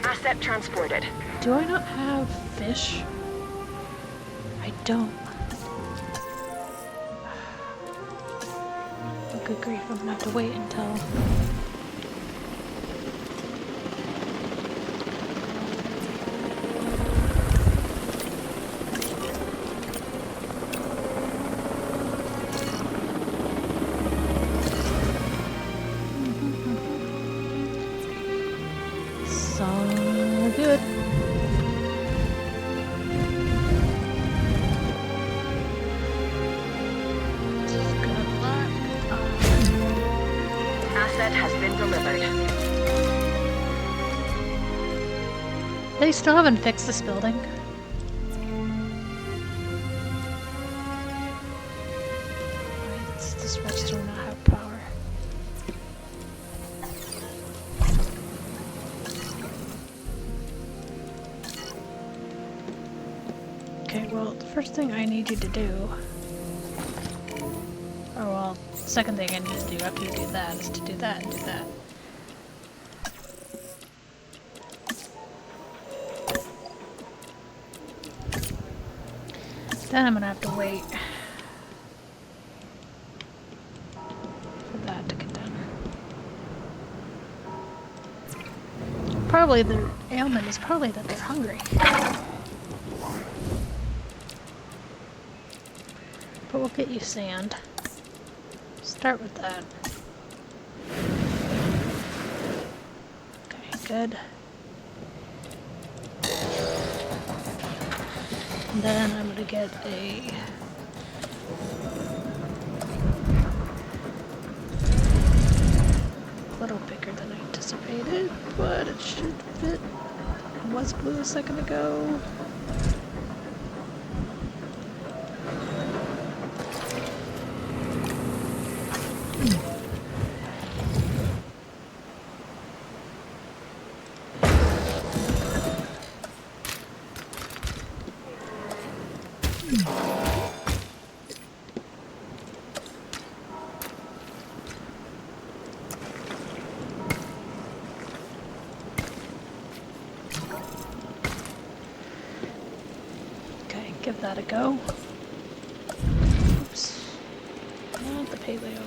D: Asset transported.
A: do I not have fish? I don't. Oh, good grief, I'm gonna have to wait until... So good. Good luck.
D: Asset has been delivered.
A: They still haven't fixed this building. This register will not have power. Okay, well, the first thing I need you to do, or well, the second thing I need to do after you do that is to do that and do that. Then I'm gonna have to wait for that to get done. Probably their ailment is probably that they're hungry. But we'll get you sand. Start with that. Okay, good. And then I'm gonna get a little bigger than I anticipated, but it should fit. It was blue a second ago. Okay, give that a go. Oops. Not the paleo.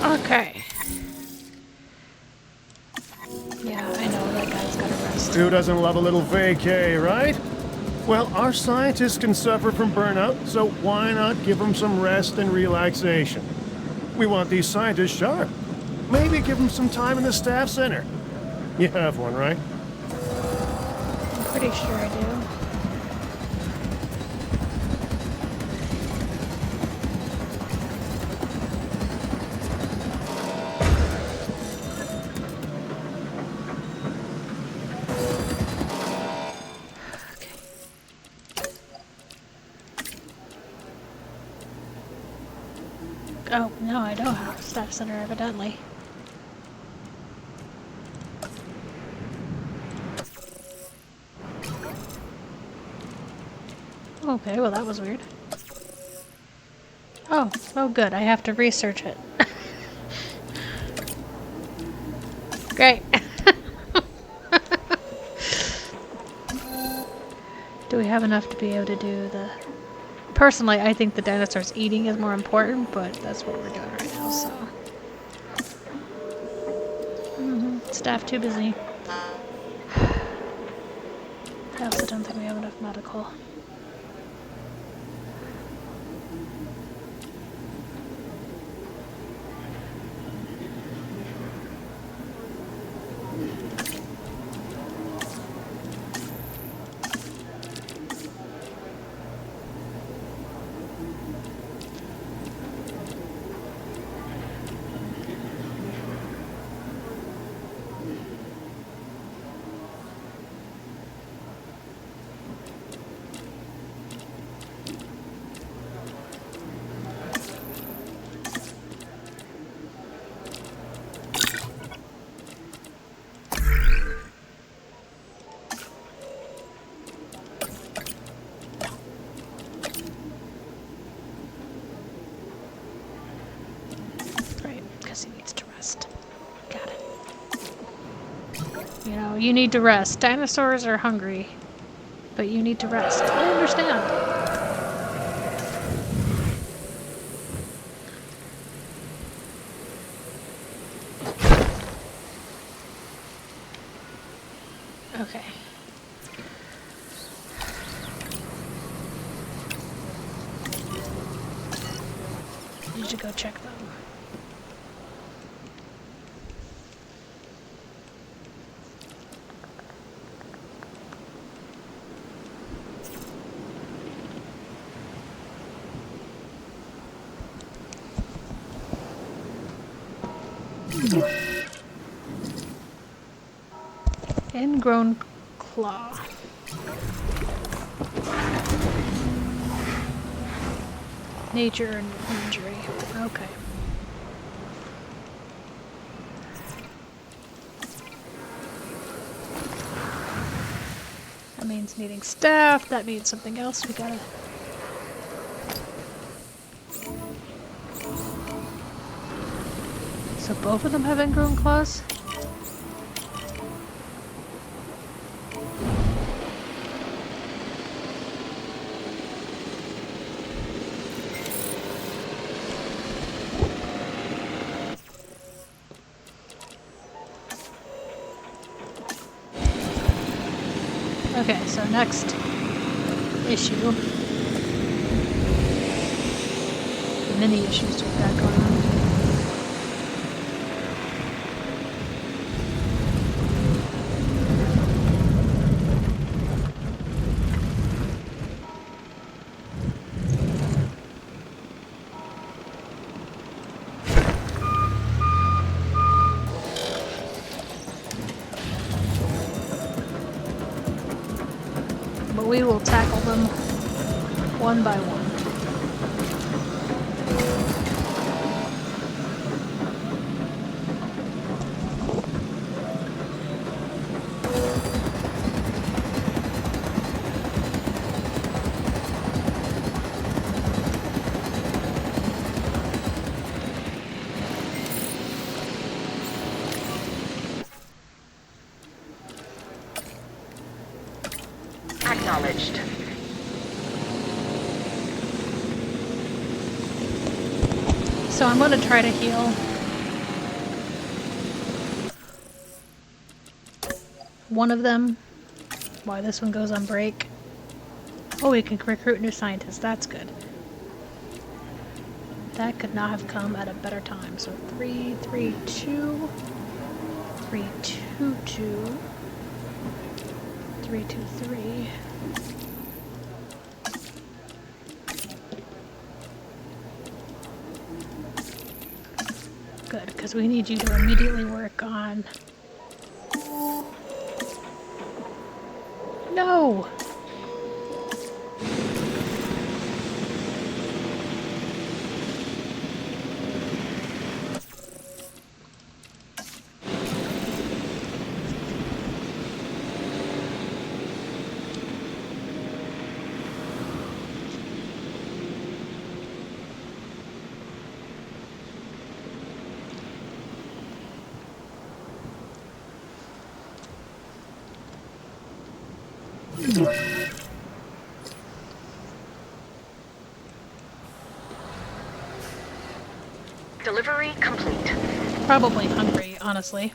A: Okay. Yeah, I know that guy's gotta rest.
F: Who doesn't love a little vacay, right? Well, our scientists can suffer from burnout, so why not give them some rest and relaxation? We want these scientists sharp. Maybe give them some time in the staff center. You have one, right?
A: I'm pretty sure I do. Oh, no, I don't have a staff center, evidently. Okay, well that was weird. Oh good, I have to research it. Great. Do we have enough to be able to do the... Personally, I think the dinosaurs eating is more important, but that's what we're doing right now, so... Staff too busy. I also don't think we have enough medical. He needs to rest. Got it. You know, you need to rest. Dinosaurs are hungry, but you need to rest. I understand. Okay. I need to go check them. Ingrown claw. Nature and injury. Okay. That means needing staff. That means something else. We gotta... So both of them have ingrown claws? Okay, so next issue. The mini issues we've got going on. But we will tackle them one by one.
D: Acknowledged.
A: So I'm going to try to heal one of them while this one goes on break. Oh, we can recruit new scientists. That's good. That could not have come at a better time. So 3, 3, 2, 3, 2, 2, 3, 2, 3. Good, because we need you to immediately work on... No!
D: Delivery complete.
A: Probably hungry, honestly.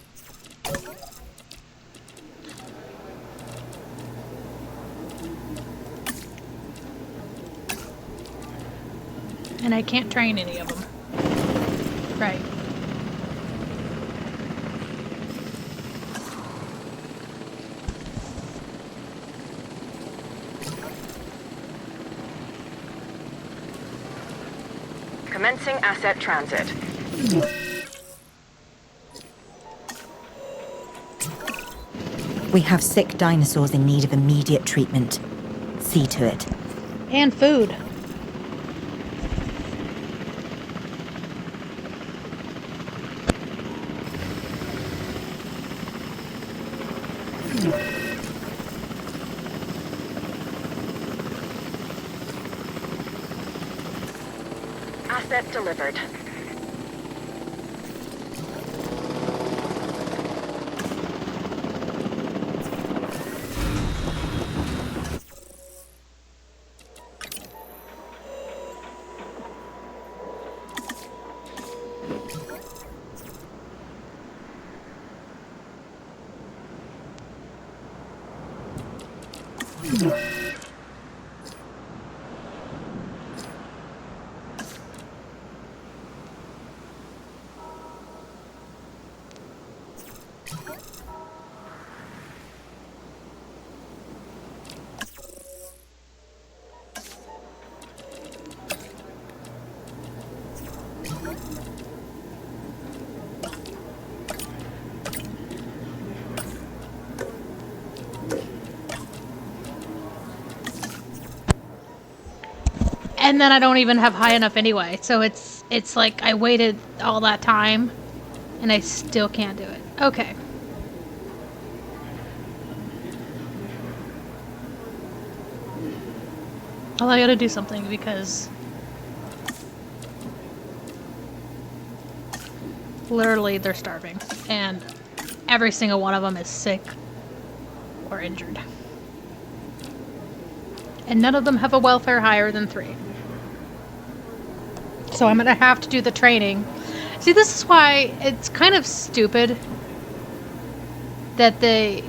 A: And I can't train any of them. Right.
D: Commencing asset transit.
B: We have sick dinosaurs in need of immediate treatment. See to it.
A: And food.
D: Asset delivered.
A: And then I don't even have high enough anyway, so it's like I waited all that time and I still can't do it. Okay. Well, I gotta do something because literally they're starving and every single one of them is sick or injured. And none of them have a welfare higher than 3. So I'm gonna have to do the training. See, this is why it's kind of stupid that they...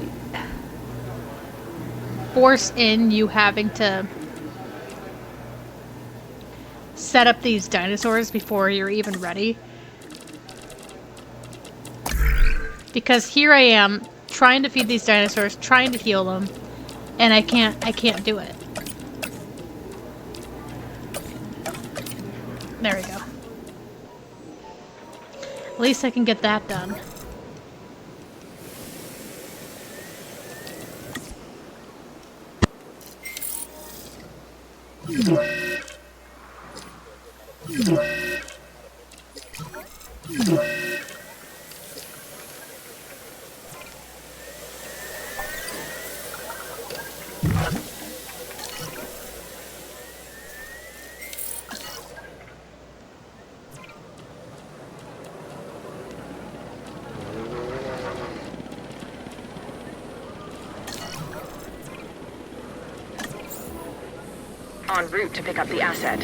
A: force in you having to set up these dinosaurs before you're even ready. Because here I am trying to feed these dinosaurs, trying to heal them, and I can't do it. There we go. At least I can get that done.
D: En route to pick up the asset.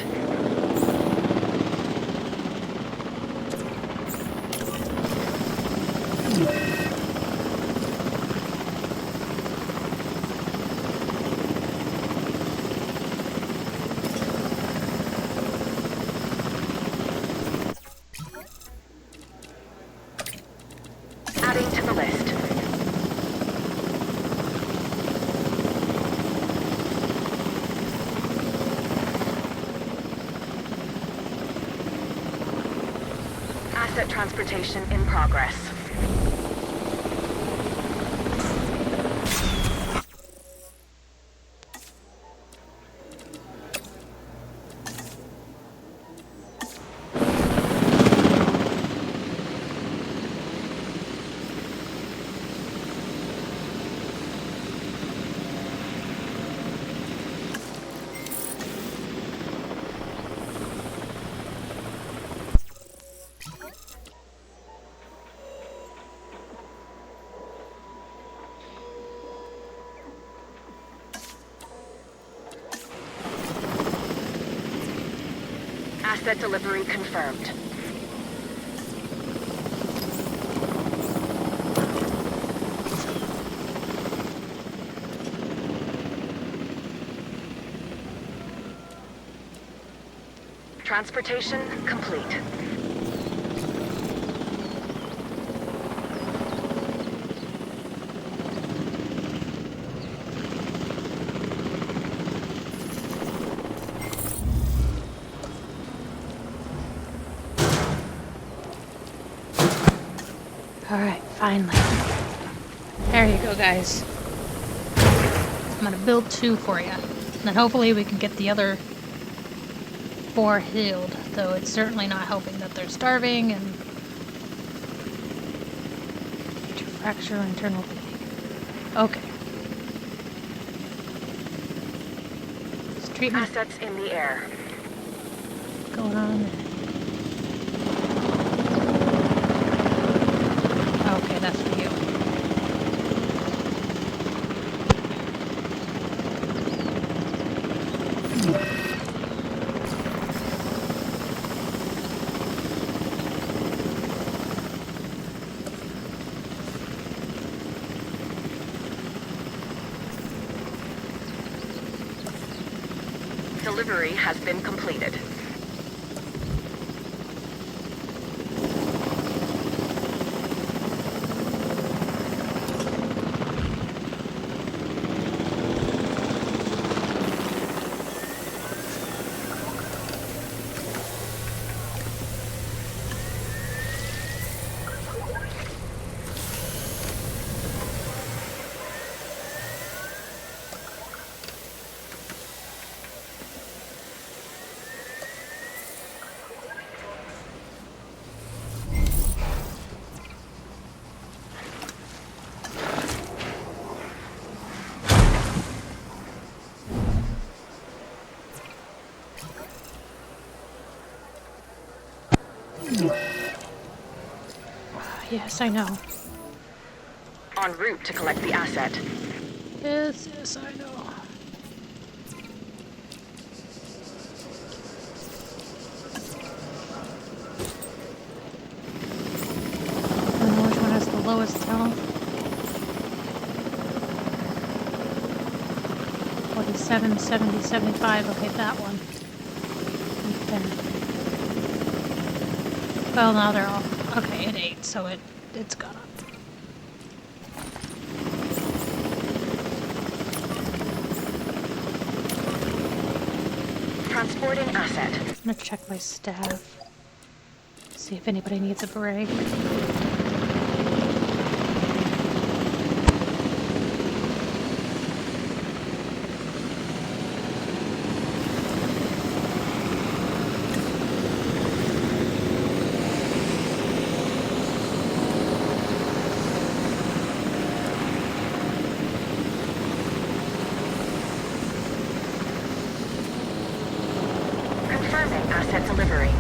D: Adding to the list. Asset transportation in progress. Asset delivery confirmed. Transportation complete.
A: Alright, finally. There you go, guys. I'm gonna build 2 for you. And then hopefully we can get the other 4 healed. Though it's certainly not helping that they're starving and... to fracture internal bleeding. Okay. This treatment
D: Assets in the air.
A: going on. Okay, that's for you.
D: Delivery has been completed.
A: Yes, I know.
D: En route to collect the asset.
A: Yes, yes, I know. I don't know which one has the lowest health. 47, 70, 75. Okay, that one. Right there. Well, now they're all... Okay, it ate, so it's gone up.
D: Transporting asset.
A: I'm gonna check my staff. See if anybody needs a break.
D: Confirming asset delivery.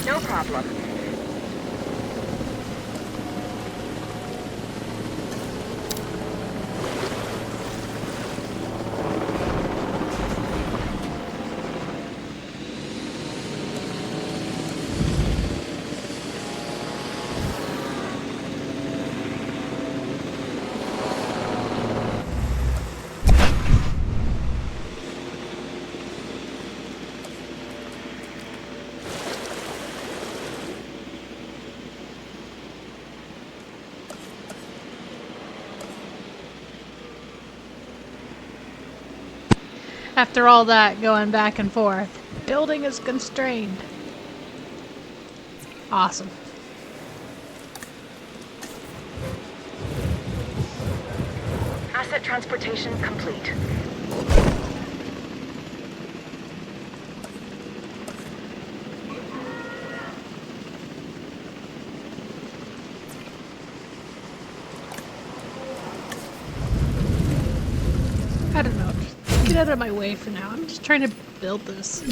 D: No problem.
A: After all that going back and forth, building is constrained. Awesome.
D: Asset transportation complete.
A: I don't know. Just get out of my way for now. I'm just trying to build this.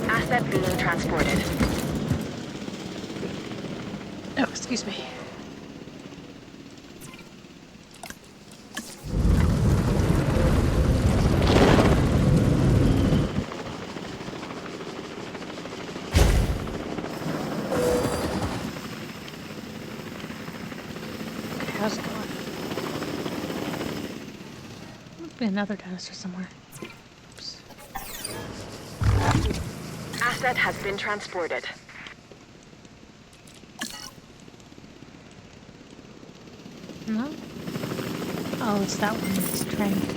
D: Asset being transported.
A: Oh, excuse me. Okay, how's it going? Must be another dinosaur somewhere. Oops.
D: Asset has been transported.
A: No? Oh, it's that one that's trained.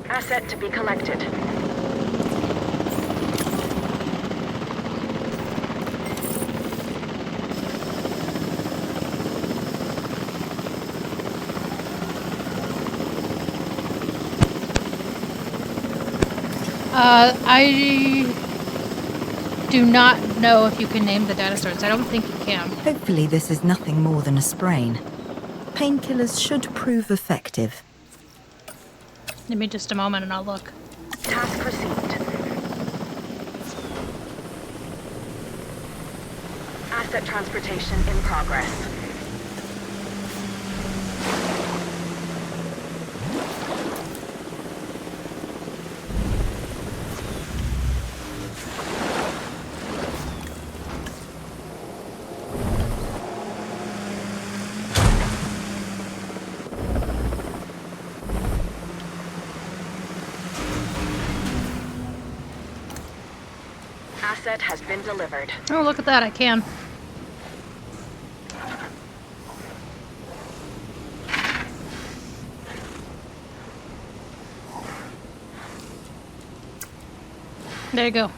D: Asset to be collected.
A: I do not know if you can name the dinosaurs. I don't think you can.
B: Hopefully this is nothing more than a sprain. Painkillers should prove effective.
A: Give me just a moment and I'll look.
D: Task received. Asset transportation in progress. Asset has been delivered.
A: Oh, look at that, I can. There you go.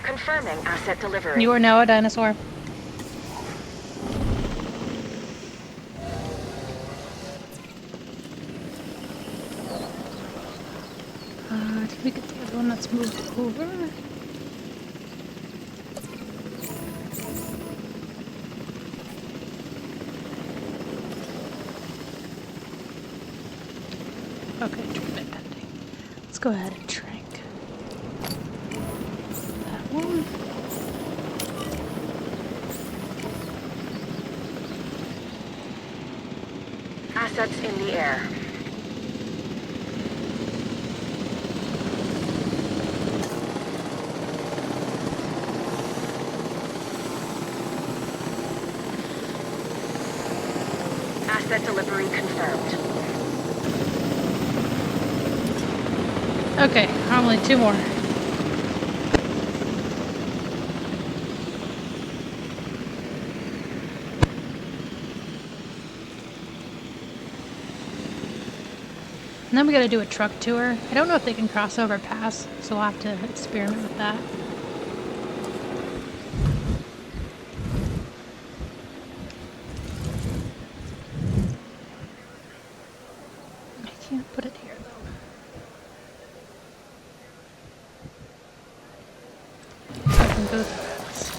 D: Confirming asset delivery.
A: You are now a dinosaur. Did we get the other one that's moved over? Okay, treatment pending. Let's go ahead and shrink that one.
D: Assets in the air. Asset delivery confirmed.
A: Okay, only 2 more. And then we gotta do a truck tour. I don't know if they can cross over paths, so we'll have to experiment with that. I can't put it here though. So I can go through paths.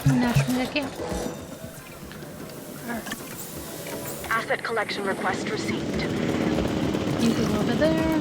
A: Naturally I can't.
D: Asset collection request received.
A: You go over there.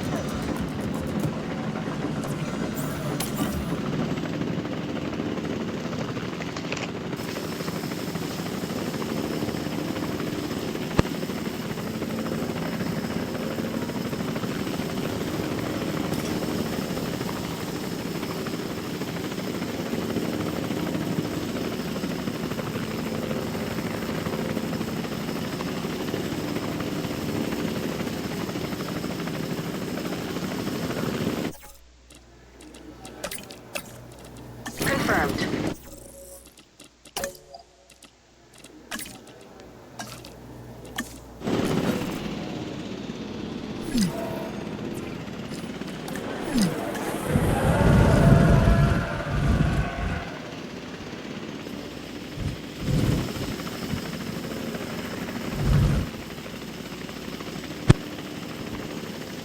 D: Confirmed.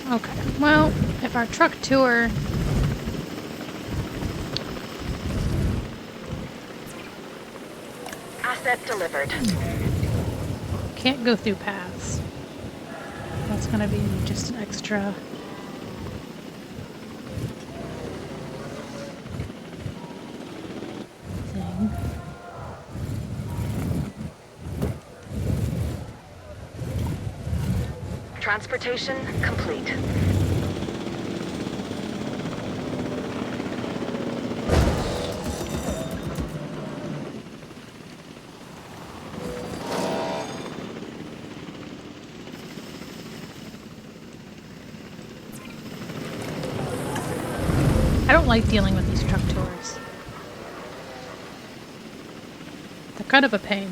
A: Okay, well, if our truck tour...
D: Asset delivered.
A: Can't go through paths. That's gonna be just an extra... thing.
D: Transportation complete.
A: I don't like dealing with these truck tours. They're kind of a pain.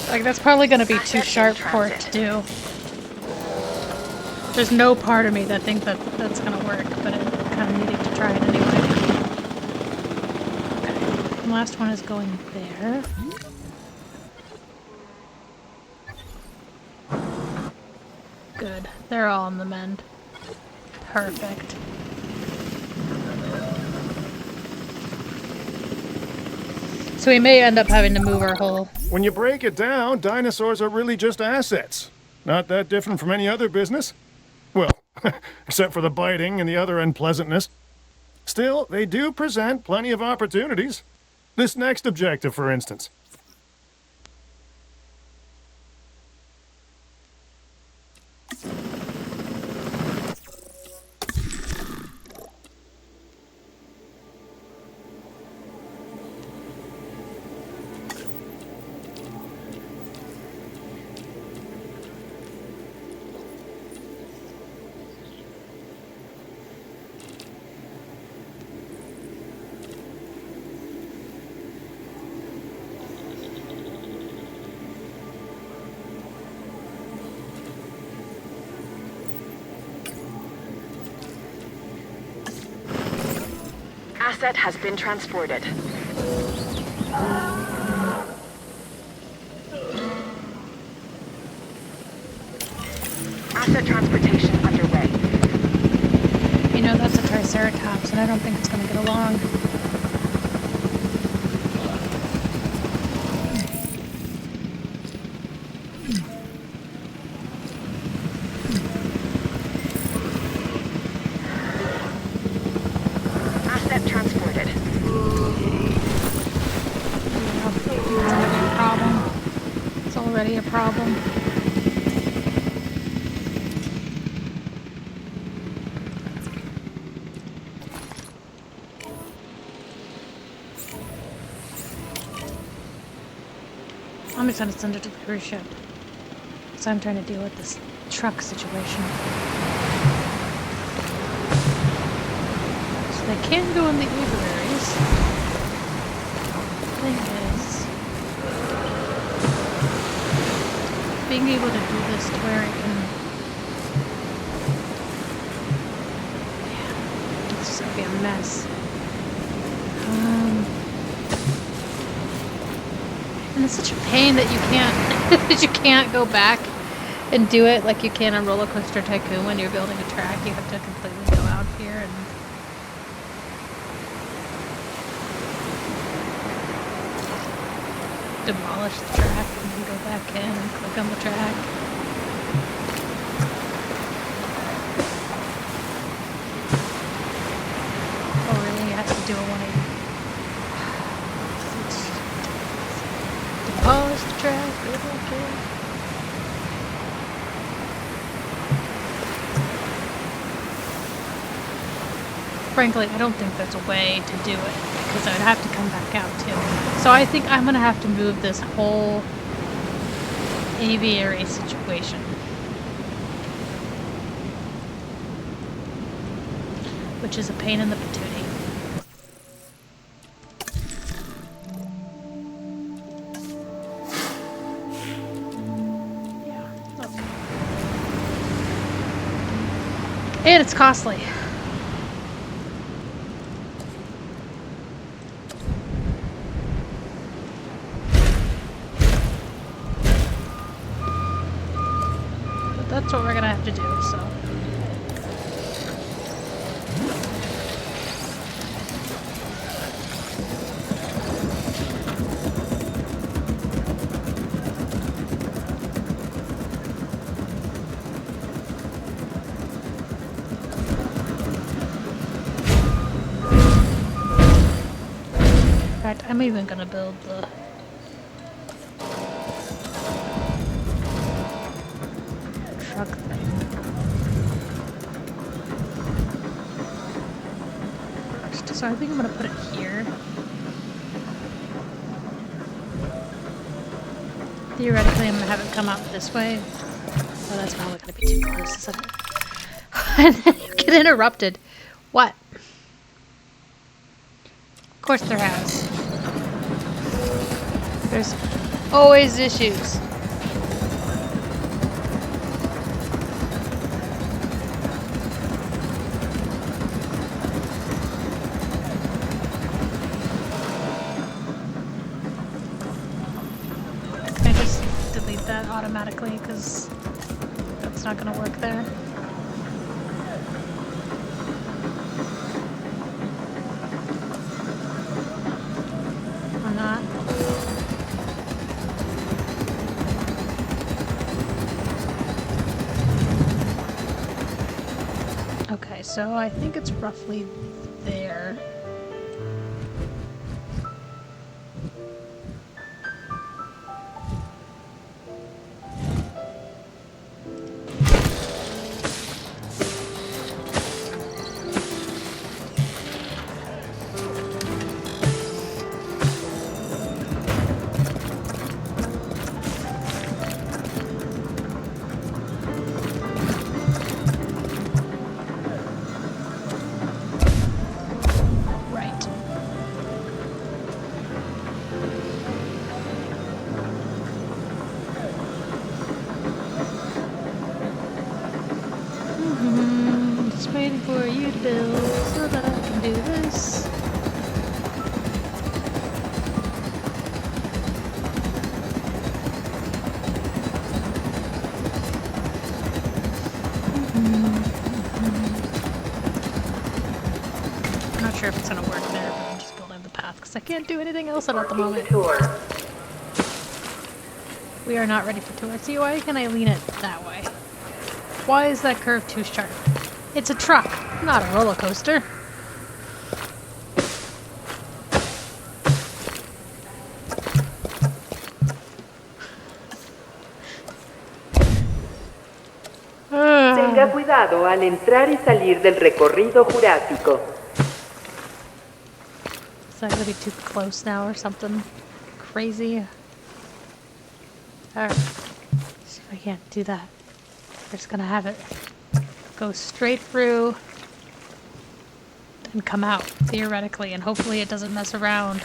A: Like, that's probably going to be too sharp for it to do. There's no part of me that thinks that that's going to work, but it kind of needed to try it anyway. Okay, the last one is going there. Good. They're all on the mend. Perfect. So we may end up having to move our whole...
F: When you break it down, dinosaurs are really just assets. Not that different from any other business. Well, except for the biting and the other unpleasantness. Still, they do present plenty of opportunities. This next objective, for instance.
D: Asset has been transported. Asset transportation underway.
A: You know, that's a Triceratops, and I don't think it's gonna get along.
D: Asset transported.
A: It's already a problem. I'm just gonna send it to the cruise ship. So I'm trying to deal with this truck situation. So they can go in the aviaries. Thing is, being able to do this to where it can. Yeah, it's just gonna be a mess. And it's such a pain that you can't that you can't go back and do it like you can on Roller Coaster Tycoon when you're building a track. You have to completely go out here and demolish the track and then go back in and click on the track. Oh really? You have to do a 180. Demolish the track, go back in. Frankly, I don't think there's a way to do it because I'd have to come back out too. So I think I'm gonna have to move this whole aviary situation. Which is a pain in the patootie. Yeah, okay. And it's costly. That's what we're gonna have to do, so. In fact, I'm even gonna build the truck thing. First. So I think I'm gonna put it here. Theoretically, I'm gonna have it come out this way. Oh, that's probably gonna be too close, isn't it? And then you get interrupted. What? Of course there has. There's always issues. Can I just delete that automatically because that's not going to work there? Or not? Okay, so I think it's roughly there. I'm not sure if it's gonna work there, but I'm just building the path because I can't do anything else at the
I: Proceed
A: moment.
I: to tour.
A: We are not ready for tour. See, why can I lean it that way? Why is that curve too sharp? It's a truck, not a roller coaster.
I: Tenga cuidado al entrar y salir del recorrido jurásico.
A: Is that gonna be too close now or something crazy? Alright. See if I can't do that. We're just gonna have it go straight through and come out, theoretically, and hopefully it doesn't mess around.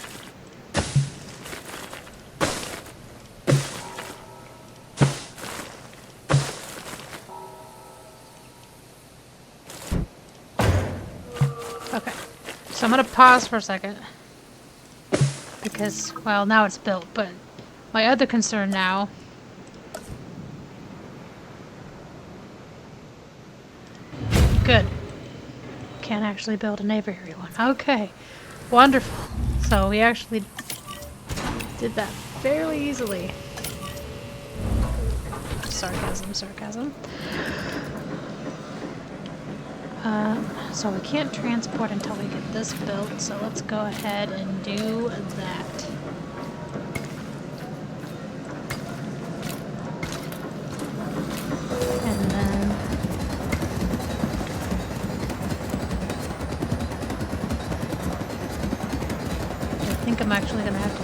A: Okay. So I'm gonna pause for a second. Because, well, now it's built, but my other concern now good. Can't actually build an aviary one. Okay. Wonderful. So we actually did that fairly easily. Sarcasm, sarcasm. So we can't transport until we get this built, so let's go ahead and do that. And then I think I'm actually gonna have to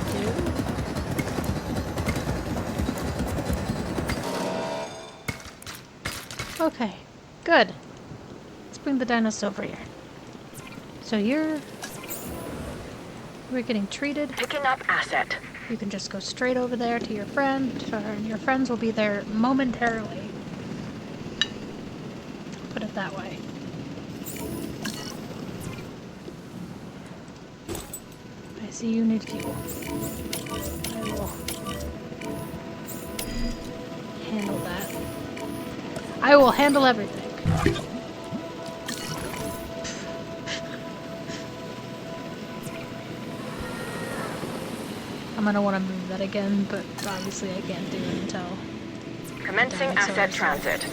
A: do. Okay, good. Let's bring the dinos over here. So we're getting treated.
D: Picking up asset.
A: You can just go straight over there to your friend, and your friends will be there momentarily. Put it that way. I see you need fuel. I will handle that. I will handle everything. I'm gonna want to move that again, but obviously I can't do it until
D: Commencing asset transit.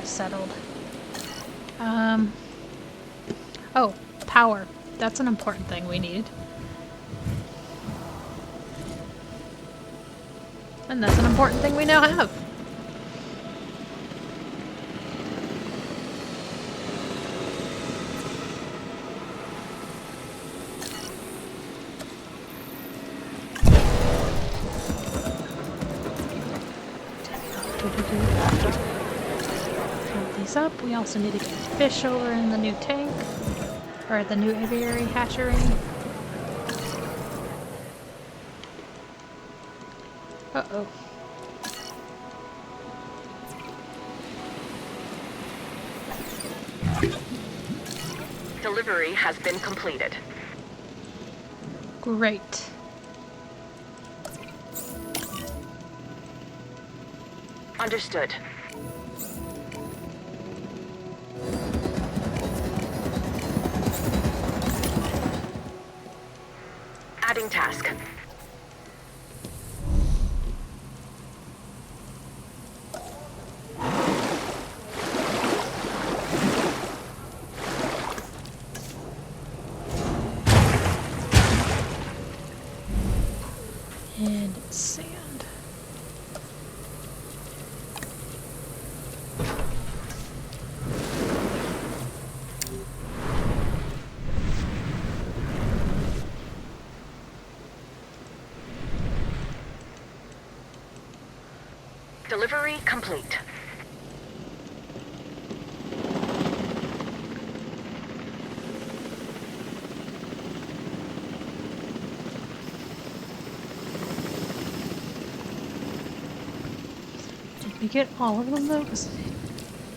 A: are settled. Oh, power. That's an important thing we need. And that's an important thing we now have. Fill these up. We also need to get fish over in the new tank, or the new aviary hatchery. Uh-oh.
D: Delivery has been completed.
A: Great.
D: Understood. Adding task.
A: And sand.
D: Delivery complete.
A: Did we get all of them though? 'Cause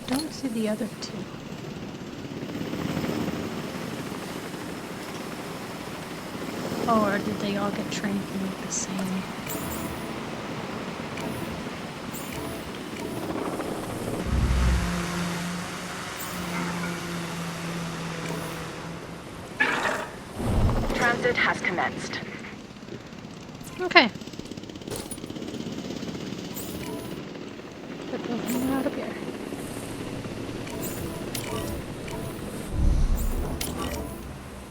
A: I don't see the other two. Or did they all get trained from the same?
D: Transit has commenced.
A: Okay. Put those out of here.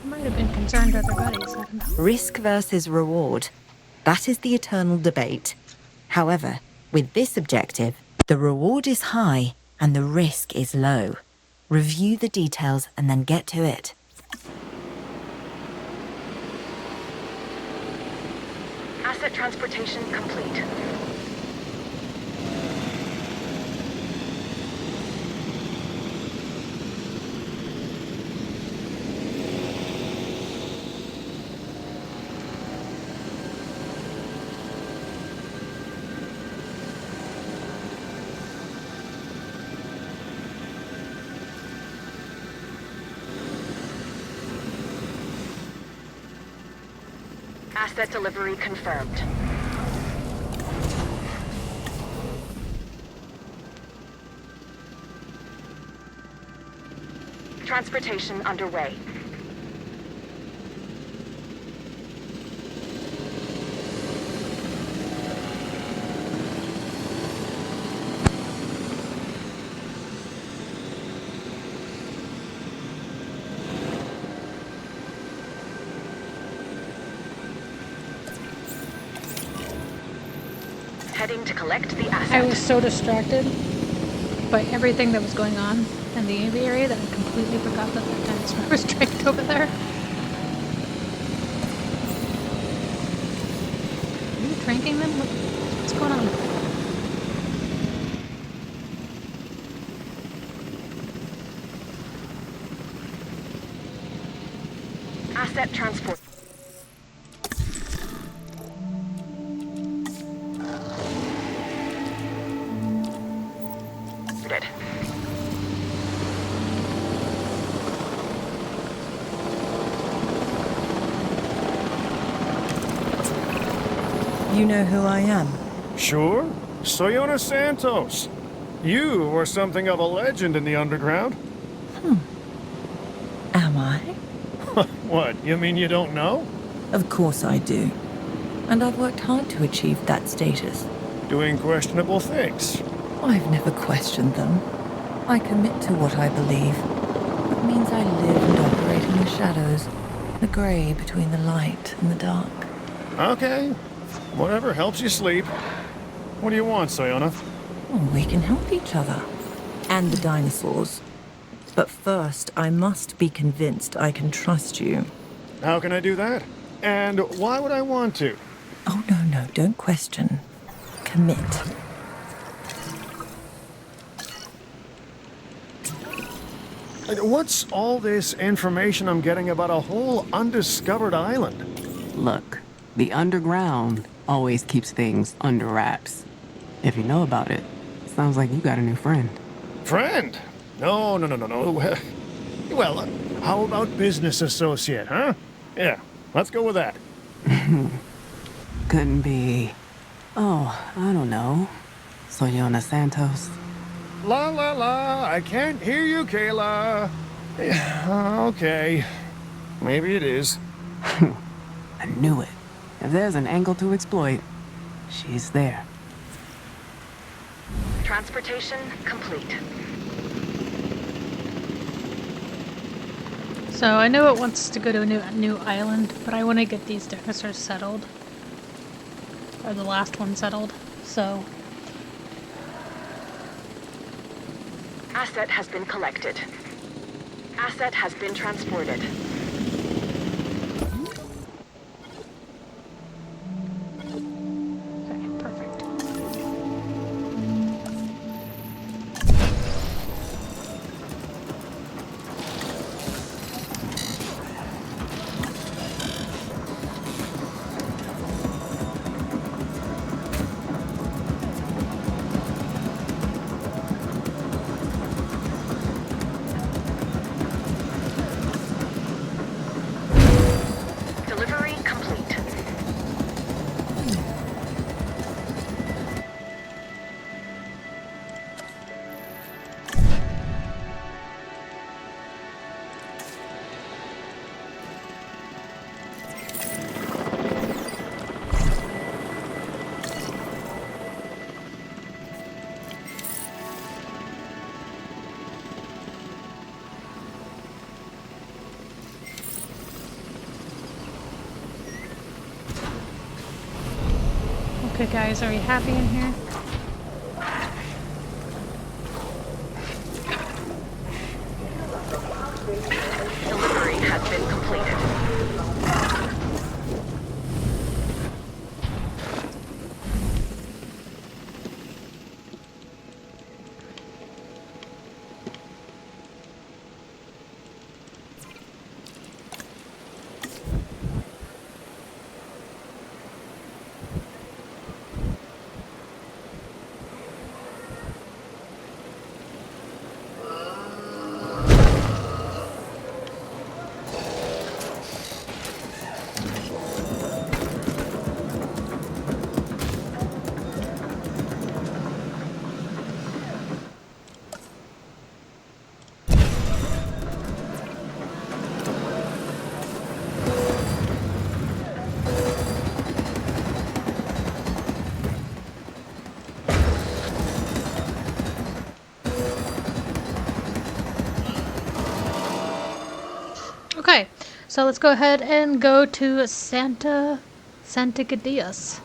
A: Might have been concerned with their buddies. I don't know.
B: Risk versus reward. That is the eternal debate. However, with this objective, the reward is high and the risk is low. Review the details and then get to it.
D: Asset transportation complete. Asset delivery confirmed. Transportation underway. Heading to collect the asset.
A: I was so distracted by everything that was going on in the aviary that I completely forgot that that dinosaur was trapped over there. Are you tranking them? What's going on?
D: Asset transport.
K: You know who I am?
F: Sure. Soyona Santos. You were something of a legend in the underground.
K: Am I?
F: What, you mean you don't know?
K: Of course I do. And I've worked hard to achieve that status.
F: Doing questionable things.
K: I've never questioned them. I commit to what I believe. It means I live and operate in the shadows, the grey between the light and the dark.
F: Okay. Whatever helps you sleep. What do you want, Soyona?
K: Oh, we can help each other. And the dinosaurs. But first, I must be convinced I can trust you.
F: How can I do that? And why would I want to?
K: Oh, no, don't question. Commit.
F: What's all this information I'm getting about a whole undiscovered island?
H: Look, the underground always keeps things under wraps. If you know about it, sounds like you got a new friend.
F: Friend? No. Well, how about business associate, huh? Yeah, let's go with that.
H: Couldn't be... Oh, I don't know. Soyona Santos.
F: La la la, I can't hear you, Kayla. Okay, maybe it is.
H: I knew it. If there's an angle to exploit, she's there.
D: Transportation complete.
A: So I know it wants to go to a new island, but I want to get these dinosaurs settled. Or the last one settled, so...
D: Asset has been collected. Asset has been transported.
A: Okay, perfect. Good guys, are you happy in here?
D: Delivery has been completed.
A: Okay, so let's go ahead and go to Santa Gadias.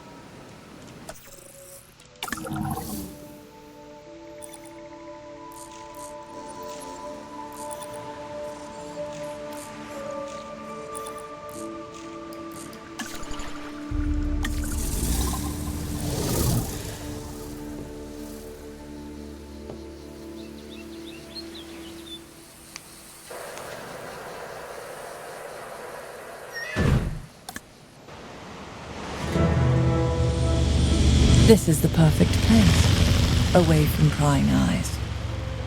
K: This is the perfect place, away from prying eyes.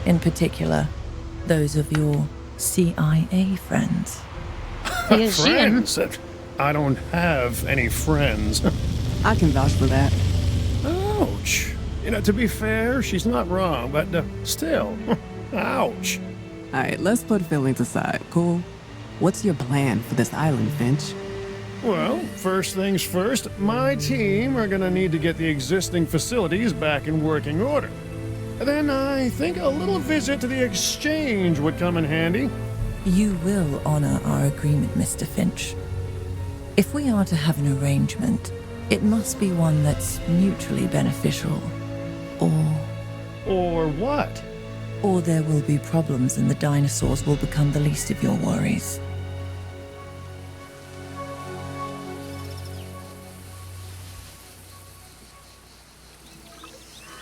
K: In particular, those of your CIA friends.
F: Friends? I don't have any friends.
H: I can vouch for that.
F: Ouch. You know, to be fair, she's not wrong, but still, ouch.
H: Alright, let's put feelings aside, cool? What's your plan for this island, Finch?
F: Well, first things first, my team are gonna need to get the existing facilities back in working order. Then I think a little visit to the exchange would come in handy.
K: You will honor our agreement, Mr. Finch. If we are to have an arrangement, it must be one that's mutually beneficial.
F: Or what?
K: Or there will be problems and the dinosaurs will become the least of your worries.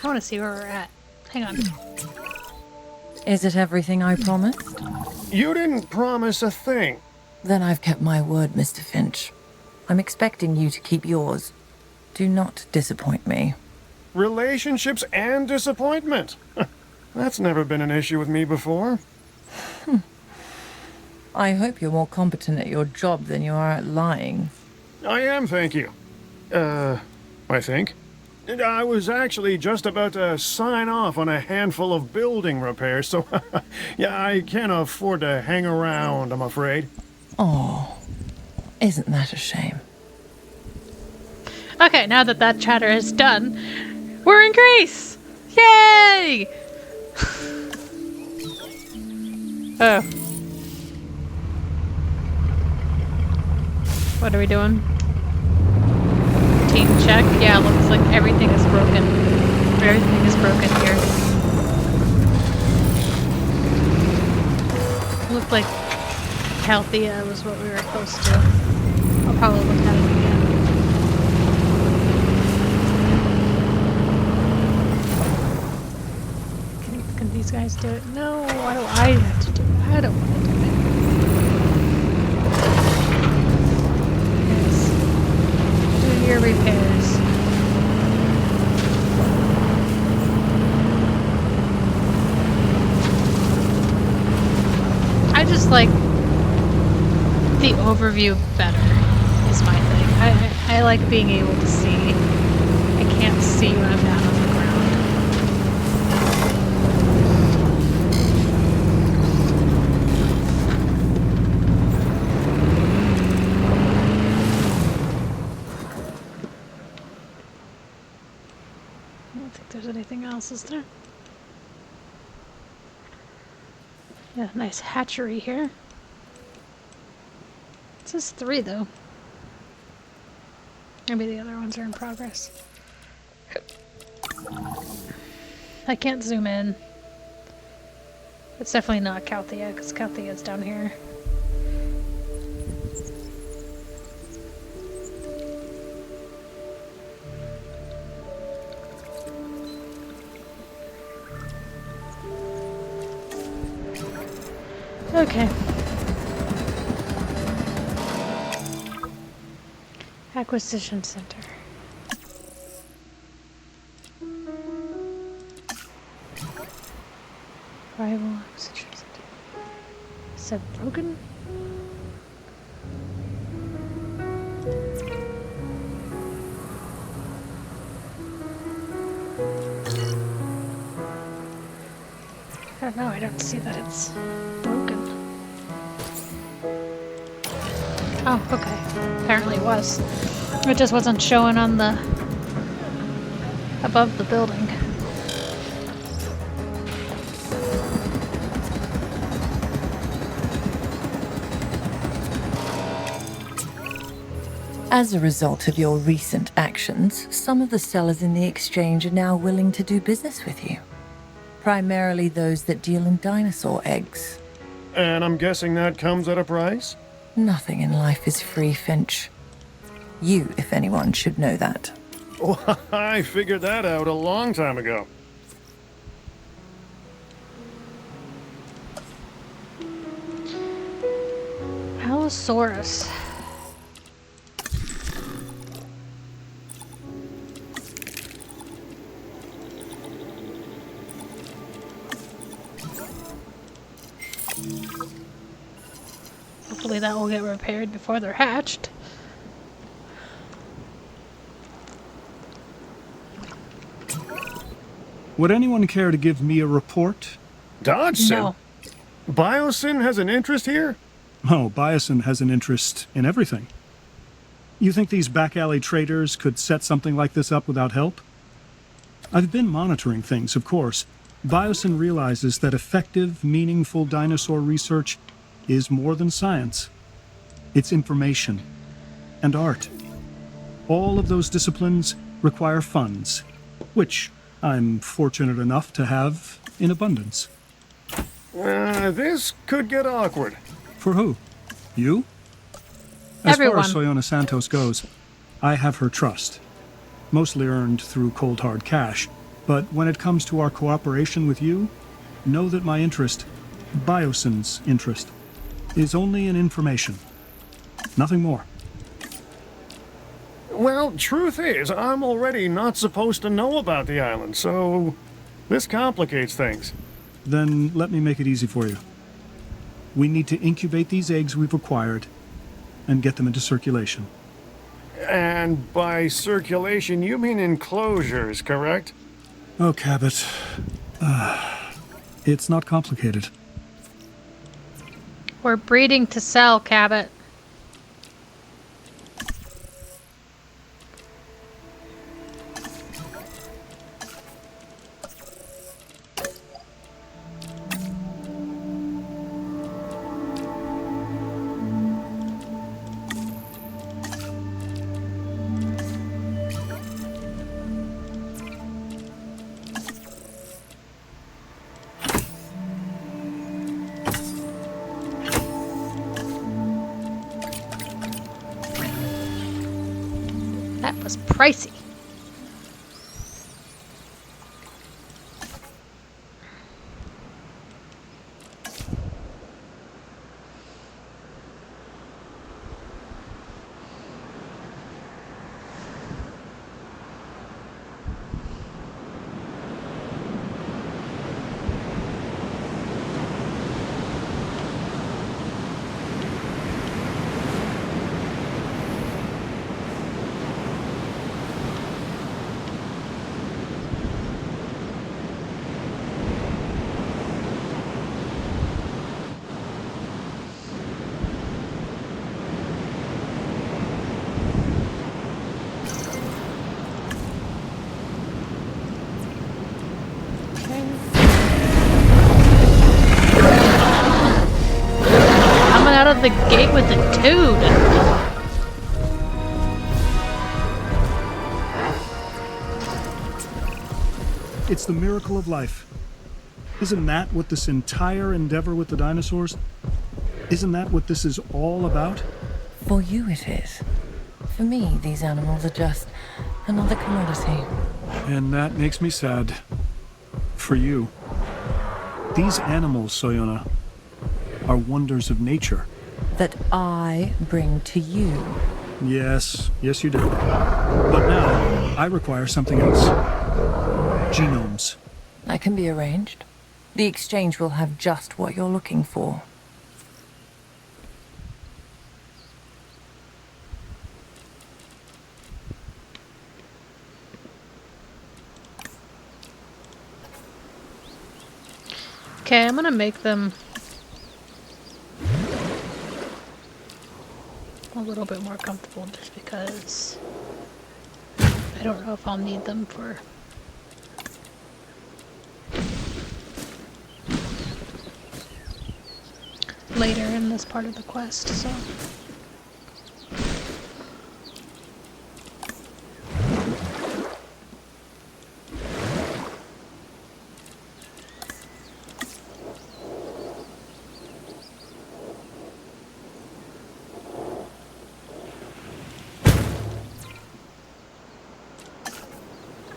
A: I want to see where we're at. Hang on.
K: Is it everything I promised?
F: You didn't promise a thing.
K: Then I've kept my word, Mr. Finch. I'm expecting you to keep yours. Do not disappoint me.
F: Relationships and disappointment. That's never been an issue with me before.
K: I hope you're more competent at your job than you are at lying.
F: I am, thank you. I think. I was actually just about to sign off on a handful of building repairs, so yeah, I can't afford to hang around, I'm afraid.
K: Oh, isn't that a shame?
A: Okay, now that that chatter is done, we're in Greece! Yay! Oh. What are we doing? Team check? Yeah, looks like everything is broken. Everything is broken here. Looked like Calthea was what we were close to. I'll probably look at it again. Can these guys do it? No, why do I have to do it? I don't want to do it. Yes. Do your repairs. I just like the overview better, is my thing. I like being able to see. I can't see when I'm down on the ground. I don't think there's anything else, is there? Yeah, nice hatchery here. It says 3 though. Maybe the other ones are in progress. I can't zoom in. It's definitely not Calthea, because Calthea's down here. Okay. Acquisition Center. Rival Acquisition Center. Is that broken? I don't know, I don't see that it's broken. Oh, okay. Apparently it was. It just wasn't showing on the... above the building.
K: As a result of your recent actions, some of the sellers in the exchange are now willing to do business with you. Primarily those that deal in dinosaur eggs.
F: And I'm guessing that comes at a price?
K: Nothing in life is free, Finch. You, if anyone, should know that.
F: Well, I figured that out a long time ago.
A: Allosaurus. Hopefully that will get repaired before they're hatched.
L: Would anyone care to give me a report?
F: Dodgson?
A: No.
F: Biosyn has an interest here?
L: Oh, Biosyn has an interest in everything. You think these back alley traders could set something like this up without help? I've been monitoring things, of course. Biosyn realizes that effective, meaningful dinosaur research is more than science. It's information and art. All of those disciplines require funds, which I'm fortunate enough to have in abundance.
F: This could get awkward.
L: For who? You? As
A: Everyone.
L: far as Soyona Santos goes, I have her trust, mostly earned through cold hard cash. But when it comes to our cooperation with you, know that my interest, Biosyn's interest, is only in information. Nothing more.
F: Well, truth is, I'm already not supposed to know about the island, so this complicates things.
L: Then let me make it easy for you. We need to incubate these eggs we've acquired and get them into circulation.
F: And by circulation, you mean enclosures, correct?
L: Oh, Cabot. It's not complicated.
A: We're breeding to sell, Cabot. That was pricey. Coming out of the gate with the dude.
L: It's the miracle of life. Isn't that what this entire endeavor with the dinosaurs? Isn't that what this is all about?
K: For you it is. For me, these animals are just another commodity.
L: And that makes me sad. For you. These animals, Soyona, are wonders of nature.
K: That I bring to you.
L: Yes, yes you do. But now, I require something else. Genomes.
K: That can be arranged. The exchange will have just what you're looking for.
A: Okay, I'm gonna make them a little bit more comfortable just because I don't know if I'll need them for later in this part of the quest, so.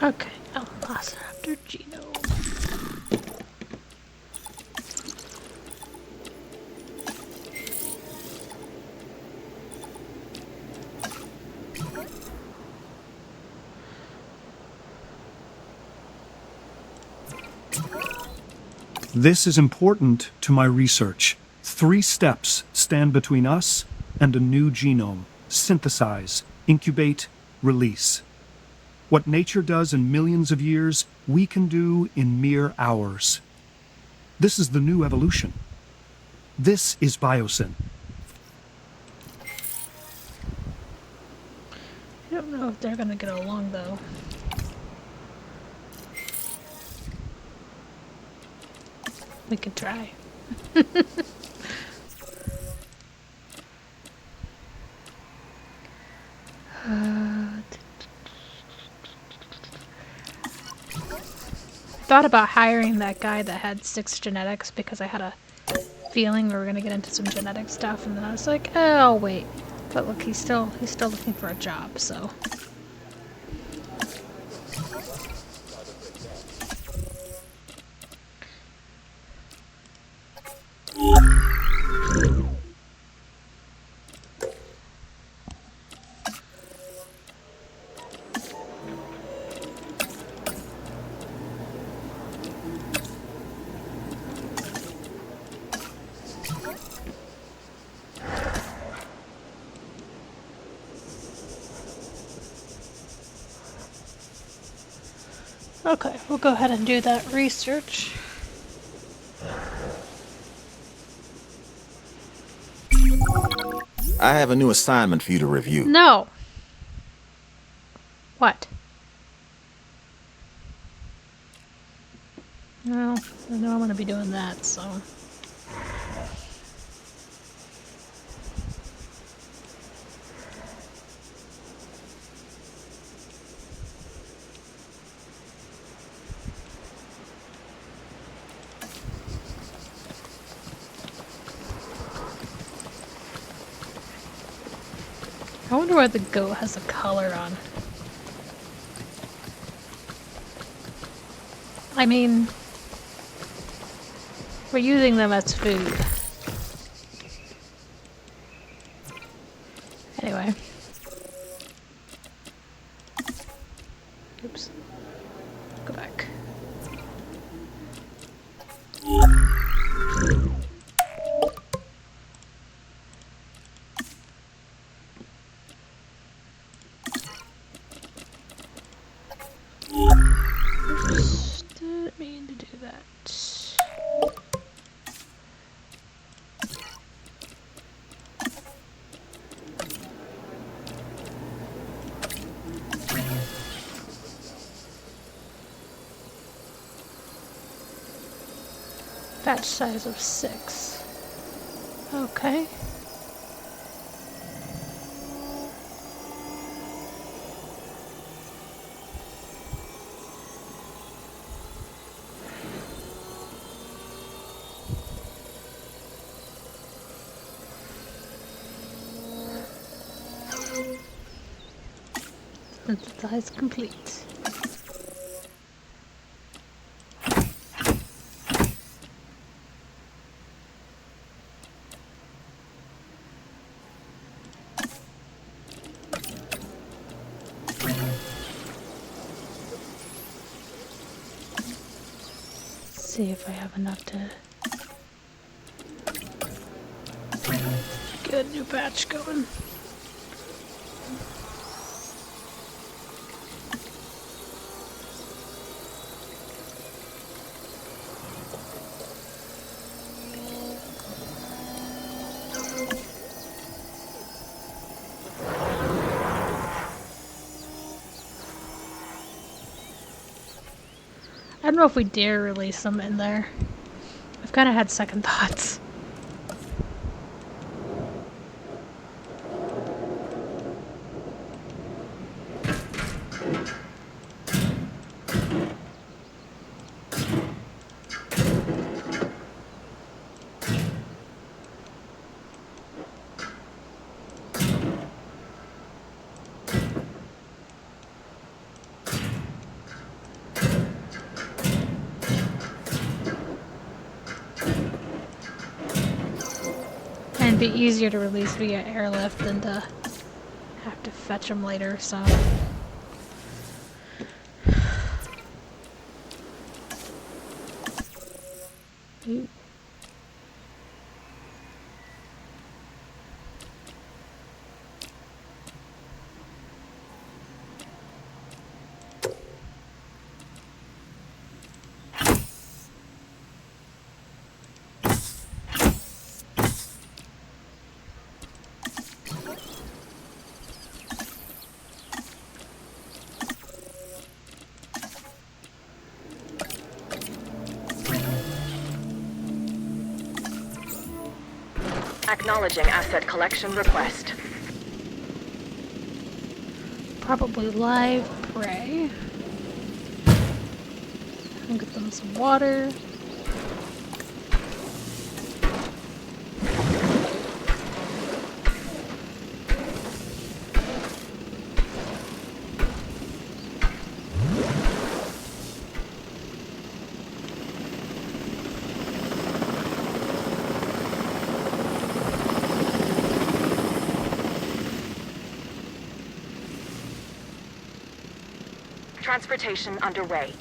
A: Okay, Velociraptor genome.
L: This is important to my research. 3 steps stand between us and a new genome. Synthesize, incubate, release. What nature does in millions of years, we can do in mere hours. This is the new evolution. This is biosyn.
A: I don't know if they're gonna get along though. We could try. Thought about hiring that guy that had 6 genetics because I had a feeling we were gonna get into some genetic stuff, and then I was like, oh, I'll wait. But look, he's still looking for a job, so. Okay, we'll go ahead and do that research.
G: I have a new assignment for you to review.
A: No. What? Well, I know I'm gonna be doing that, so. I wonder why the goat has a collar on. I mean, we're using them as food. Anyway. Oops. Go back. Oops. Didn't mean to do that. Batch size of 6. Okay. Synthesize complete. See if I have enough to get a new batch going. I don't know if we dare release them in there. I've kind of had second thoughts. And it'd be easier to release via airlift than to have to fetch them later, so... Ooh.
D: Acknowledging asset collection request.
A: Probably live prey. I'll get them some water.
D: Transportation underway.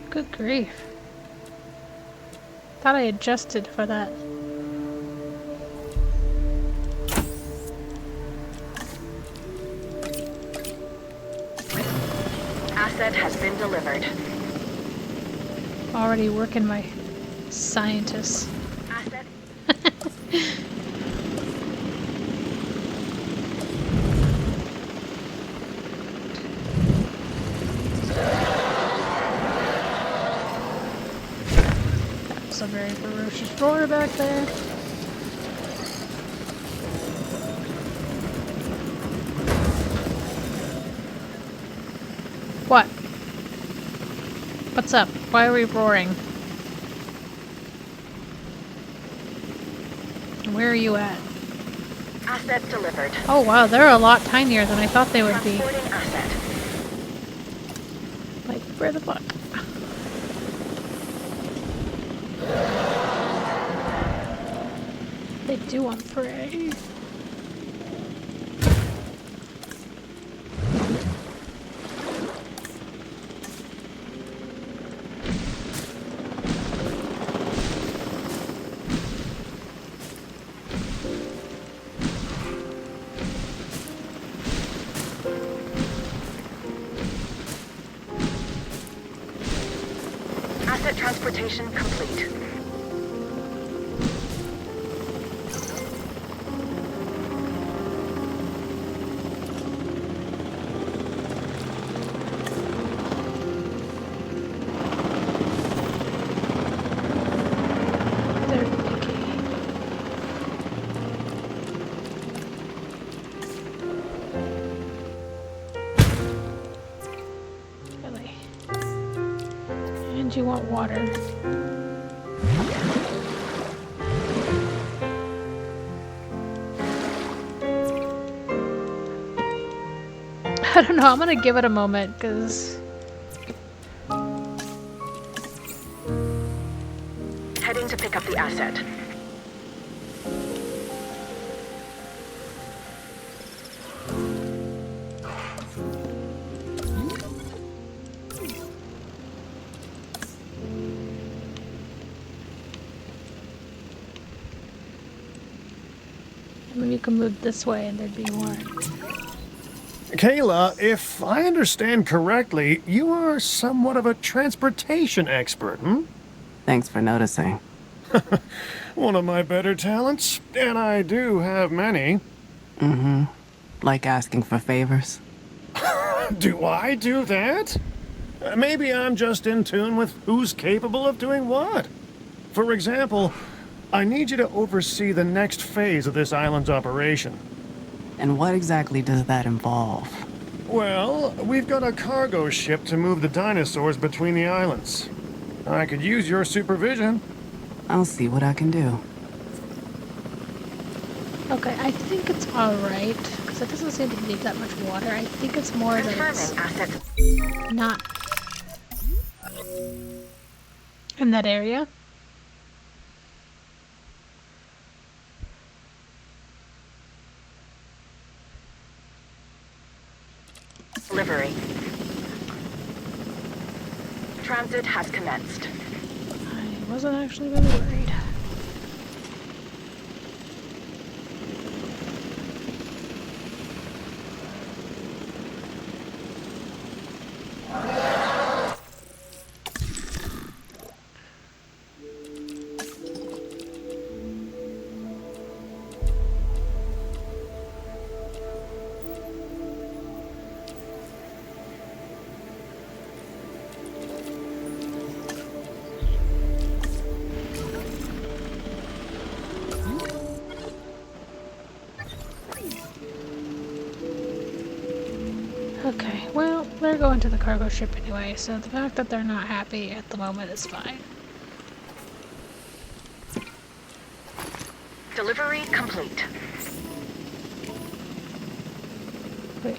A: Good grief. Thought I adjusted for that.
D: Asset has been delivered.
A: Already working my scientists.
D: Asset.
A: That's a very ferocious roar back there. What? What's up? Why are we roaring? Where are you at?
D: Asset delivered.
A: Oh wow, they're a lot tinier than I thought they would be.
D: Transporting asset.
A: Like, where the fuck? They do want prey.
D: Asset transportation complete.
A: want water. I don't know, I'm gonna give it a moment, because...
D: Heading to pick up the asset.
A: Maybe you can move this way and there'd be more.
F: Kayla, if I understand correctly, you are somewhat of a transportation expert, hmm?
H: Thanks for noticing.
F: One of my better talents, and I do have many.
H: Mm-hmm. Like asking for favors.
F: Do I do that? Maybe I'm just in tune with who's capable of doing what. For example, I need you to oversee the next phase of this island's operation.
H: And what exactly does that involve?
F: Well, we've got a cargo ship to move the dinosaurs between the islands. I could use your supervision.
H: I'll see what I can do.
A: Okay, I think it's alright, because it doesn't seem to need that much water. I think it's more that it's not in that area.
D: Delivery. Transit has commenced.
A: I wasn't actually really worried. Okay, well, they're going to the cargo ship anyway, so the fact that they're not happy at the moment is fine.
D: Delivery complete.
A: Wait.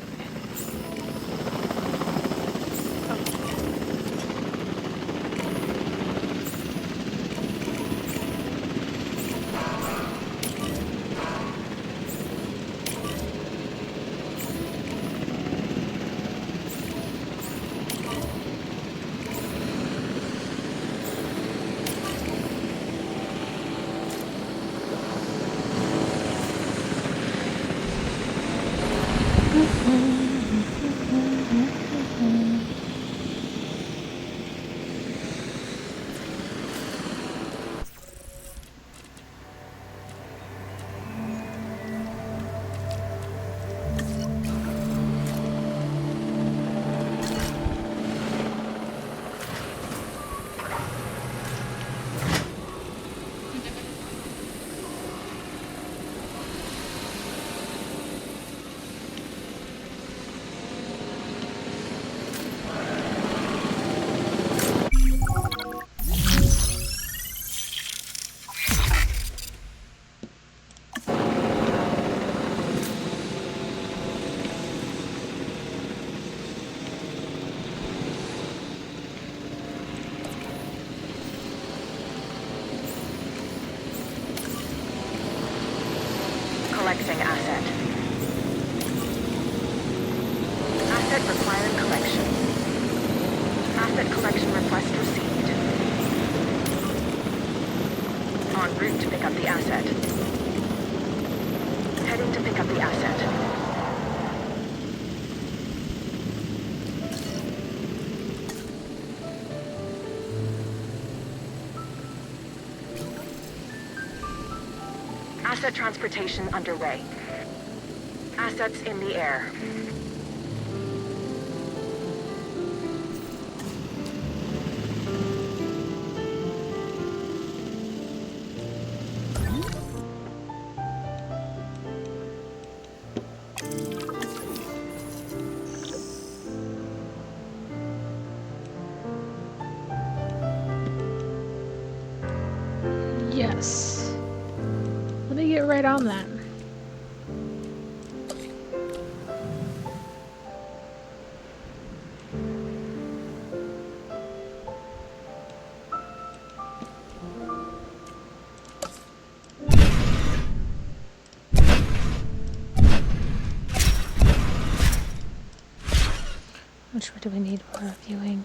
D: Collecting asset. Asset required collection. Asset collection request received. En route to pick up the asset. Heading to pick up the asset. Asset transportation underway. Assets in the air.
A: Yes. Let me get right on that. Which one do we need for viewing?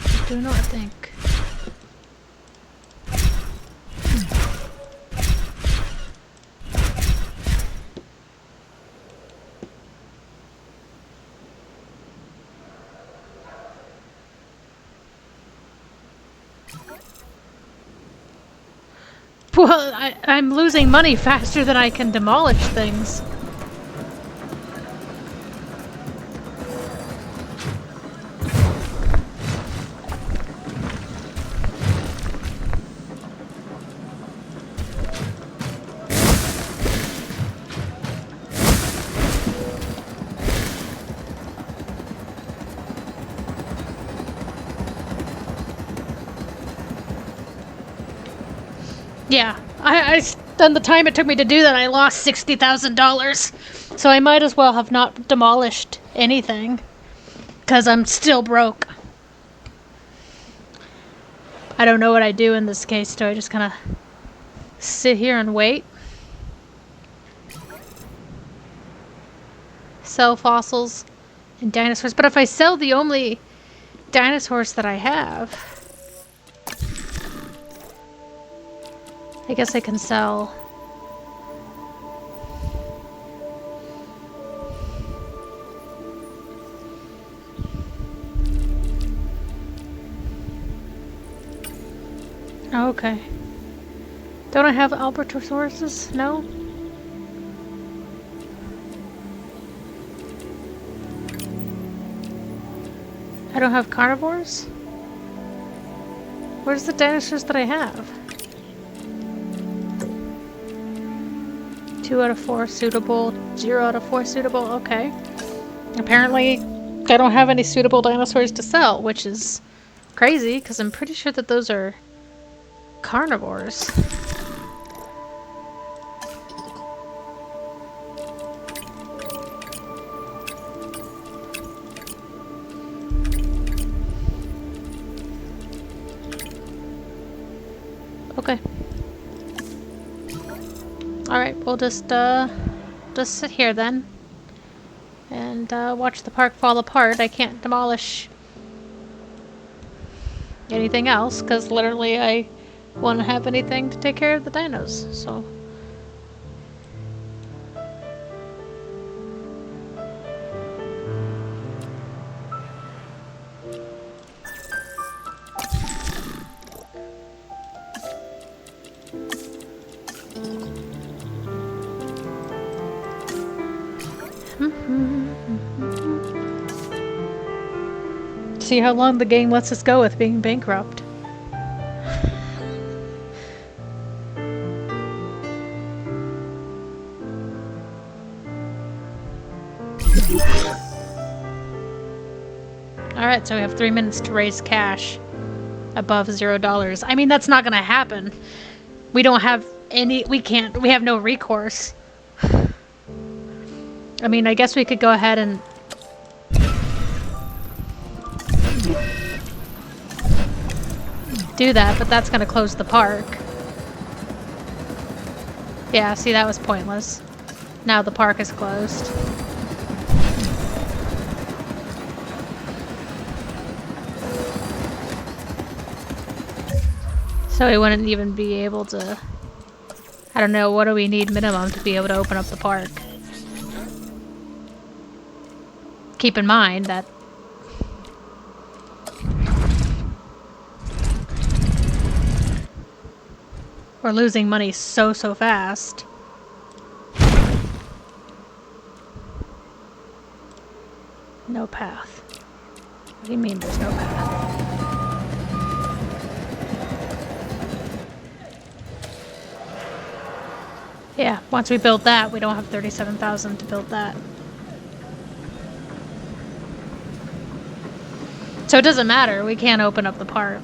A: I do not think. Well, I'm losing money faster than I can demolish things. Yeah, on the time it took me to do that, I lost $60,000. So I might as well have not demolished anything, because I'm still broke. I don't know what I do in this case. Do I just kind of sit here and wait? Sell fossils and dinosaurs. But if I sell the only dinosaurs that I have, I guess I can sell. Oh, okay. Don't I have Albertosauruses? No? I don't have carnivores? Where's the dinosaurs that I have? 2 out of 4 suitable, 0 out of 4 suitable, okay. Apparently, I don't have any suitable dinosaurs to sell, which is crazy, because I'm pretty sure that those are carnivores. Okay. Alright, we'll just sit here then. And watch the park fall apart. I can't demolish anything else, because literally I want to have anything to take care of the dinos, so. See how long the game lets us go with being bankrupt. Alright, so we have 3 minutes to raise cash above $0. I mean, that's not gonna happen. We don't have any, we have no recourse. I mean, I guess we could go ahead and do that, but that's gonna close the park. Yeah, see, that was pointless. Now the park is closed. So we wouldn't even be able to... I don't know, what do we need minimum to be able to open up the park? Keep in mind that we're losing money so fast. No path. What do you mean there's no path? Yeah, once we build that, we don't have 37,000 to build that. So it doesn't matter. We can't open up the park.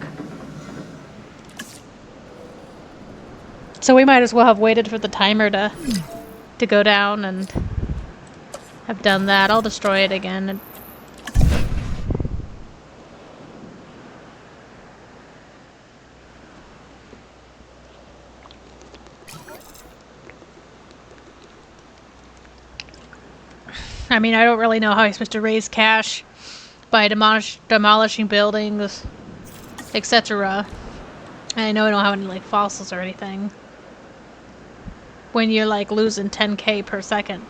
A: So we might as well have waited for the timer to go down and have done that. I'll destroy it again. I mean, I don't really know how you're supposed to raise cash by demolishing buildings, etc. I know I don't have any like fossils or anything. When you're like losing 10k per second.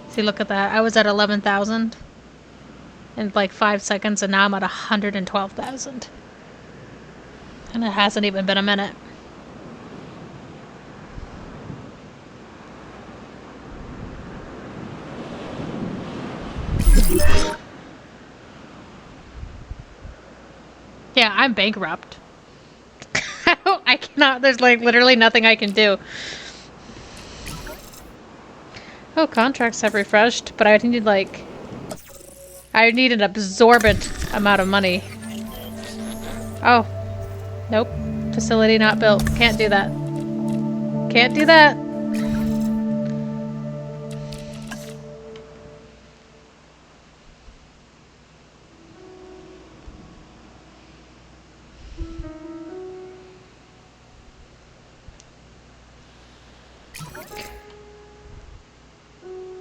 A: See, look at that. I was at 11,000 in like 5 seconds, and now I'm at 112,000. And it hasn't even been a minute. Yeah, I'm bankrupt. I cannot, there's like literally nothing I can do. Oh, contracts have refreshed, but I need like... I need an absorbent amount of money. Oh. Nope. Facility not built. Can't do that. Can't do that.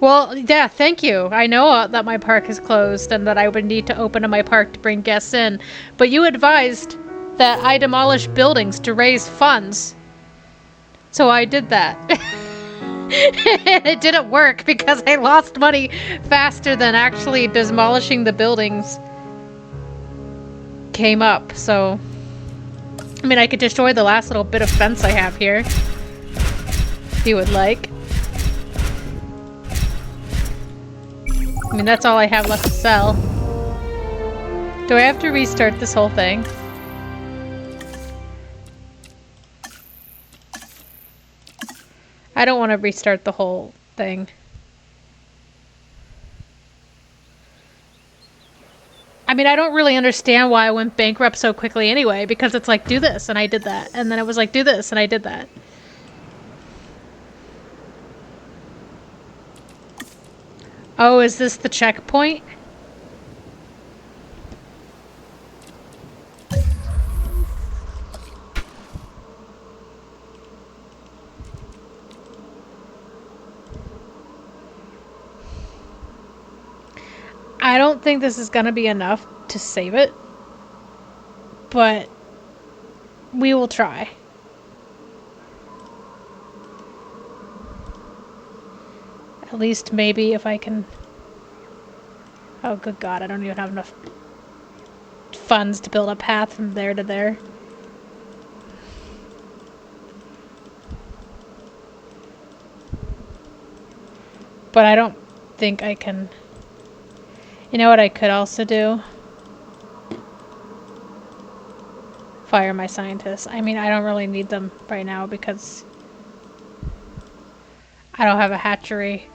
A: Well, yeah, thank you. I know that my park is closed and that I would need to open my park to bring guests in, but you advised that I demolish buildings to raise funds. So I did that. And it didn't work because I lost money faster than actually demolishing the buildings came up. So, I mean, I could destroy the last little bit of fence I have here, if you would like. I mean, that's all I have left to sell. Do I have to restart this whole thing? I don't want to restart the whole thing. I mean, I don't really understand why I went bankrupt so quickly anyway, because it's like, do this, and I did that. And then it was like, do this, and I did that. Oh, is this the checkpoint? I don't think this is gonna be enough to save it, but we will try. At least maybe if I can... Oh, good God, I don't even have enough funds to build a path from there to there. But I don't think I can... You know what I could also do? Fire my scientists. I mean, I don't really need them right now because I don't have a hatchery.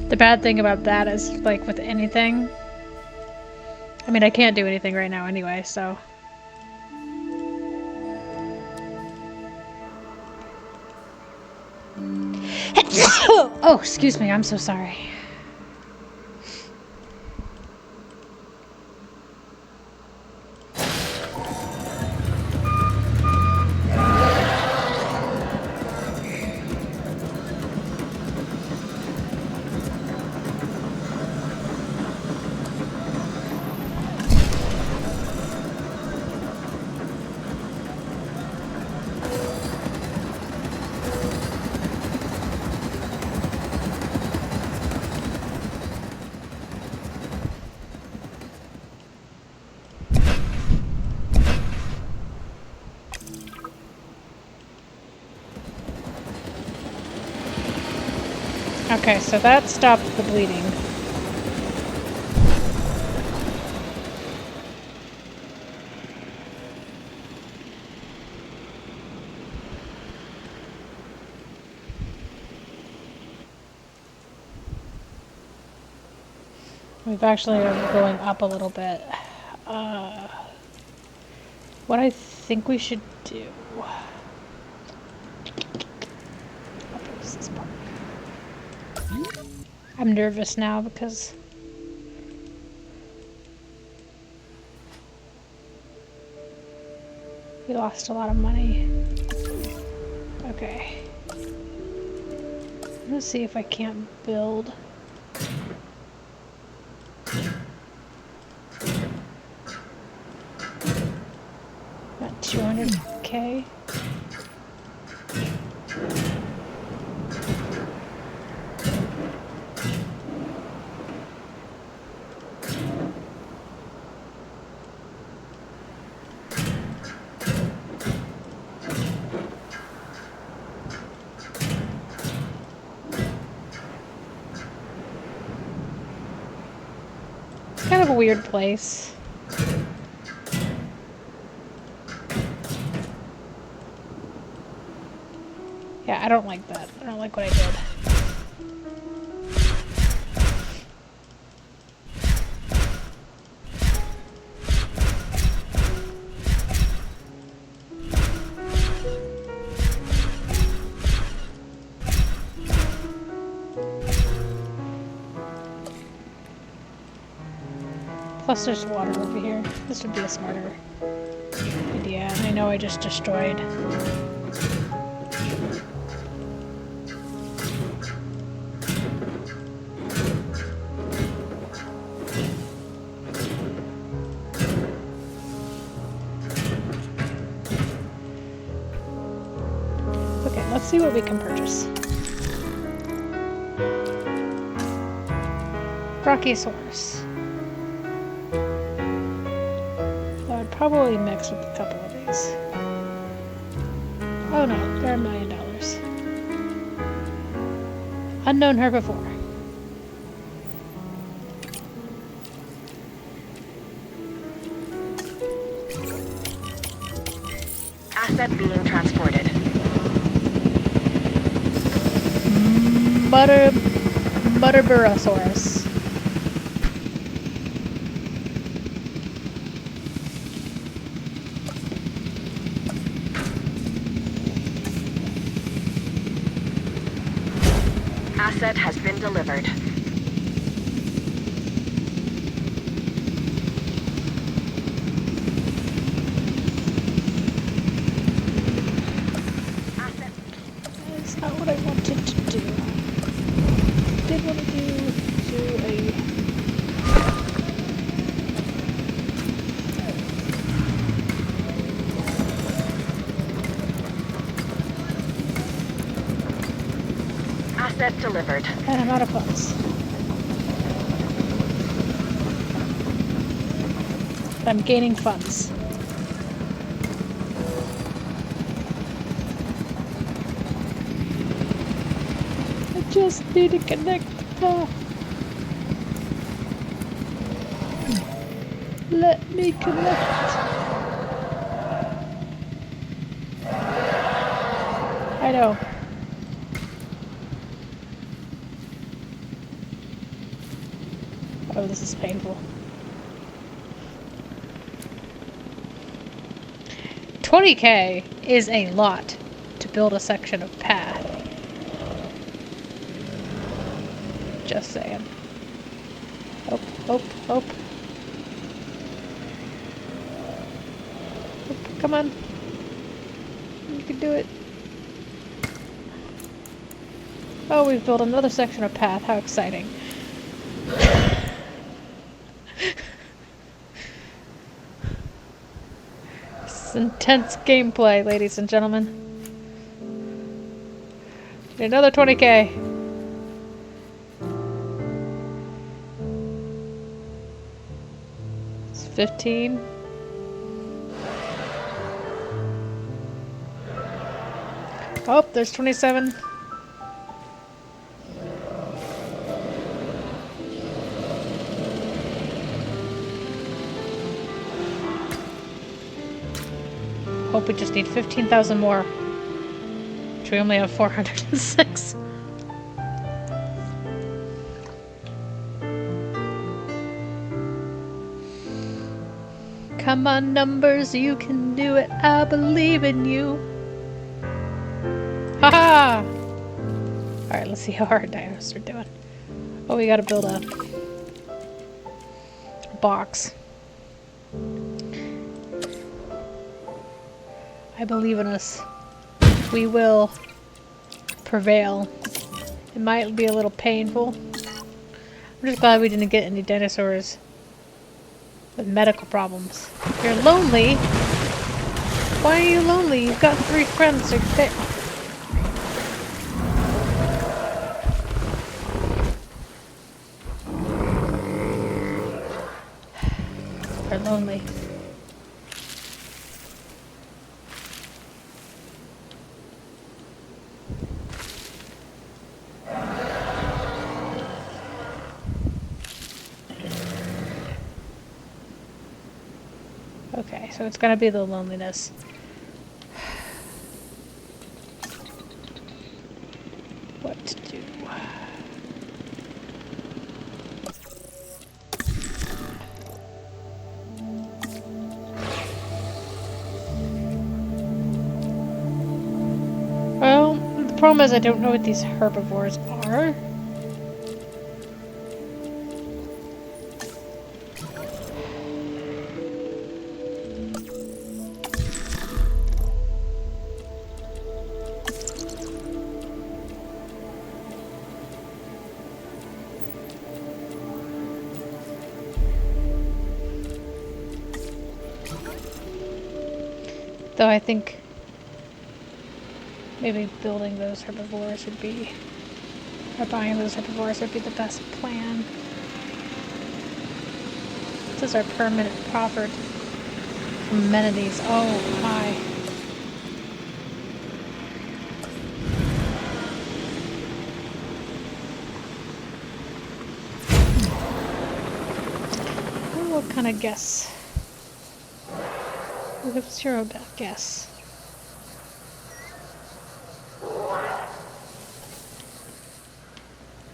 A: The bad thing about that is, like, with anything... I mean, I can't do anything right now anyway, so... Oh, excuse me, I'm so sorry. Okay, so that stopped the bleeding. We've actually are going up a little bit. What I think we should do. I'm nervous now because we lost a lot of money. Okay. Let's see if I can't build. Got 200K. It's kind of a weird place. Yeah, I don't like that. I don't like what I did. Plus there's water over here. This would be a smarter idea. And I know I just destroyed. Okay, let's see what we can purchase. Brachiosaurus. I'd probably mix with a couple of these. Oh no, they're $1 million. Unknown herbivore.
D: Asset being transported.
A: Butterburosaurus.
D: Asset has been delivered.
A: That's not what I wanted to do. I did want to do a...
D: Asset delivered.
A: And I'm out of funds. I'm gaining funds. I just need to connect the path. Let me connect. I know. Oh, this is painful. 20K is a lot to build a section of path. Just saying. Oh, oh, oh. Come on. You can do it. Oh, we've built another section of path. How exciting. It's intense gameplay, ladies and gentlemen. Another 20K. It's 15. Oh, there's 27. Nope, we just need 15,000 more. Which we only have 406. Come on, numbers, you can do it. I believe in you. Haha! Alright, let's see how our dinosaurs are doing. Oh, we gotta build a box. I believe in us. We will prevail. It might be a little painful. I'm just glad we didn't get any dinosaurs with medical problems. You're lonely? Why are you lonely? You've got 3 friends. They're lonely. Okay, so it's gonna be the loneliness. What to do? Well, the problem is I don't know what these herbivores are. Though I think maybe building those herbivores would be, or buying those herbivores would be the best plan. This is our permanent proffered amenities. Oh my. What kind of guess? We have 0 guess.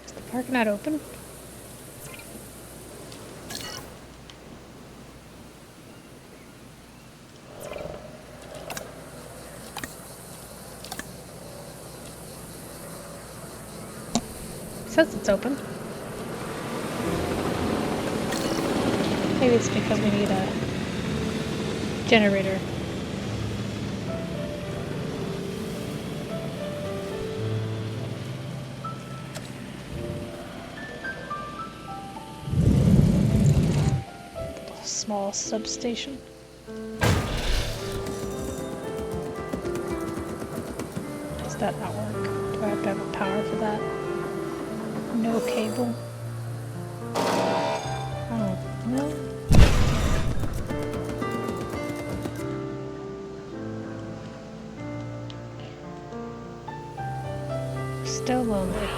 A: Is the park not open? It says it's open. Maybe it's because we need a generator. A small substation. Does that not work? Do I have to have a power for that? No cable. Oh, no. Still lonely.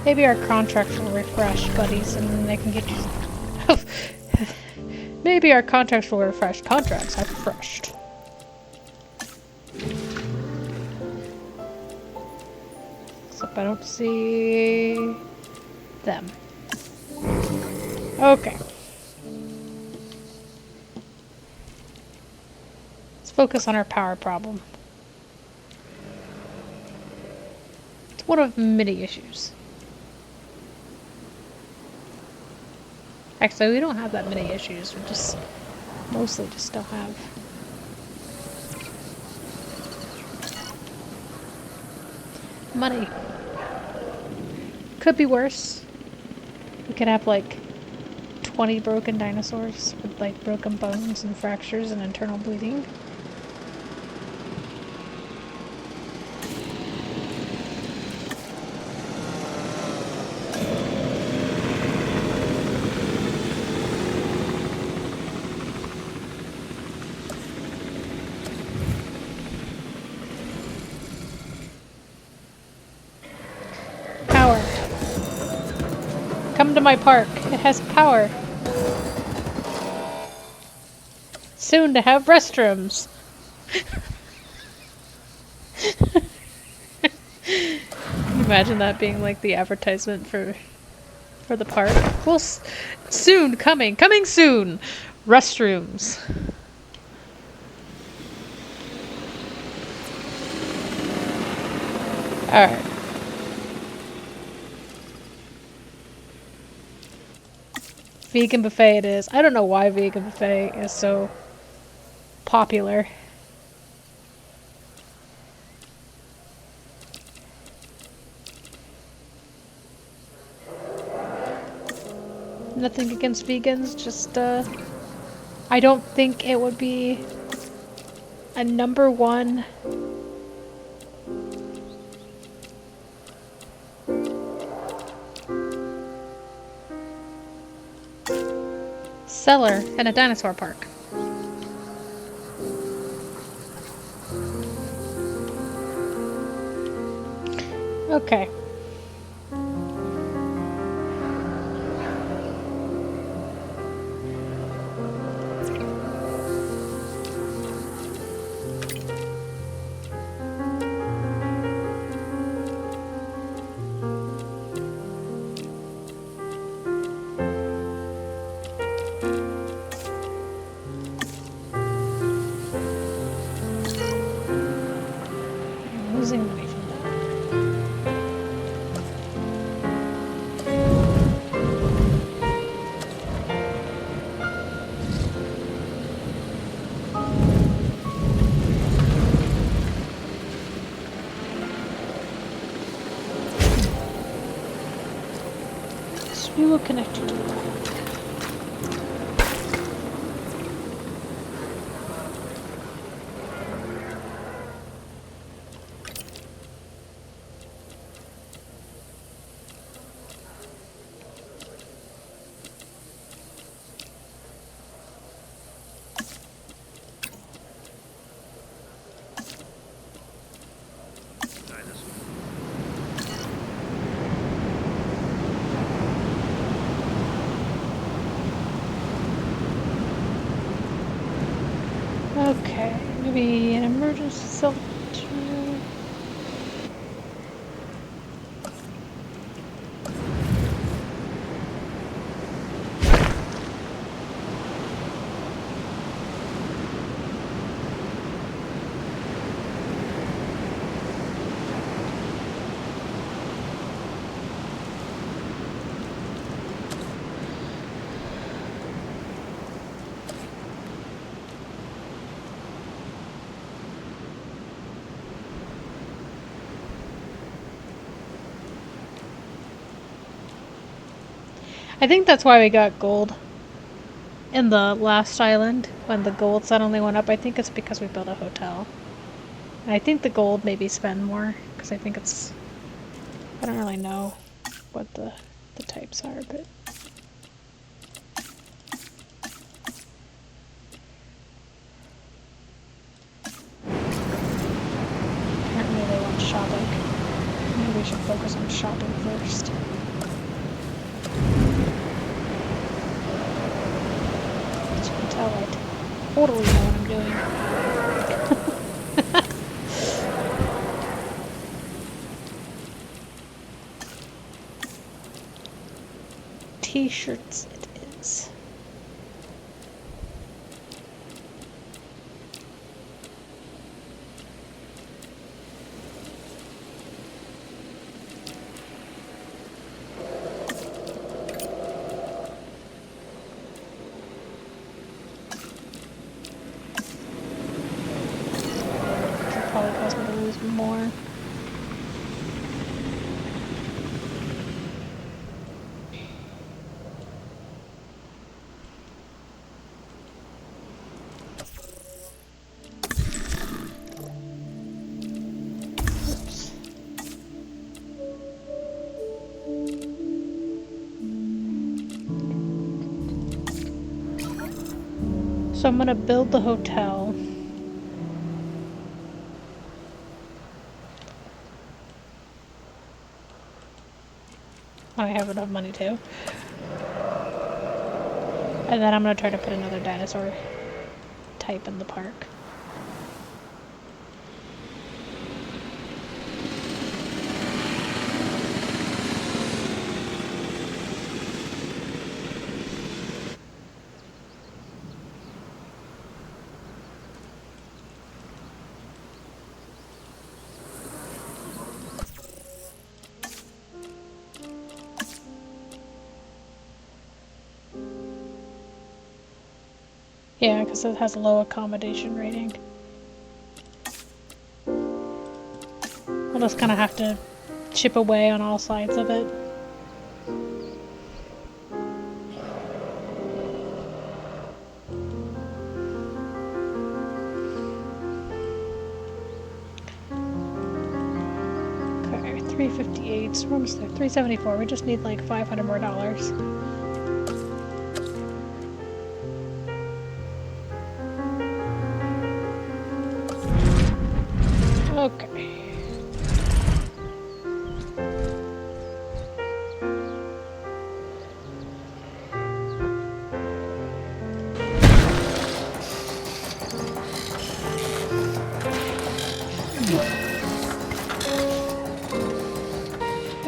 A: Maybe our contracts will refresh, buddies, and then they can get you. Maybe our contracts will refresh. Contracts have refreshed. Except I don't see them. Okay. Let's focus on our power problem. One of many issues. Actually, we don't have that many issues. We just mostly just don't have. Money. Could be worse. We could have like 20 broken dinosaurs with like broken bones and fractures and internal bleeding. Come to my park. It has power. Soon to have restrooms. Imagine that being like the advertisement for the park. Well, soon coming soon. Restrooms. All right. Vegan buffet it is. I don't know why vegan buffet is so popular. Nothing against vegans, just I don't think it would be a #1 seller in a dinosaur park. Okay. I'm losing weight from that. So we will connect you to the cloud. Okay, maybe an emergency shelter. I think that's why we got gold in the last island when the gold suddenly went up. I think it's because we built a hotel. And I think the gold maybe spend more because I think it's, I don't really know what the types are, but apparently they want shopping. Maybe we should focus on shopping first. As you can tell, I totally know what I'm doing. T-shirts it is. That'll probably cause me to lose more. Oops. So I'm gonna build the hotel. I have enough money too. And then I'm gonna try to put another dinosaur type in the park. Yeah, because it has a low accommodation rating. We'll just kind of have to chip away on all sides of it. Okay, 358. So we're almost there. 374. We just need like $500 more. Okay.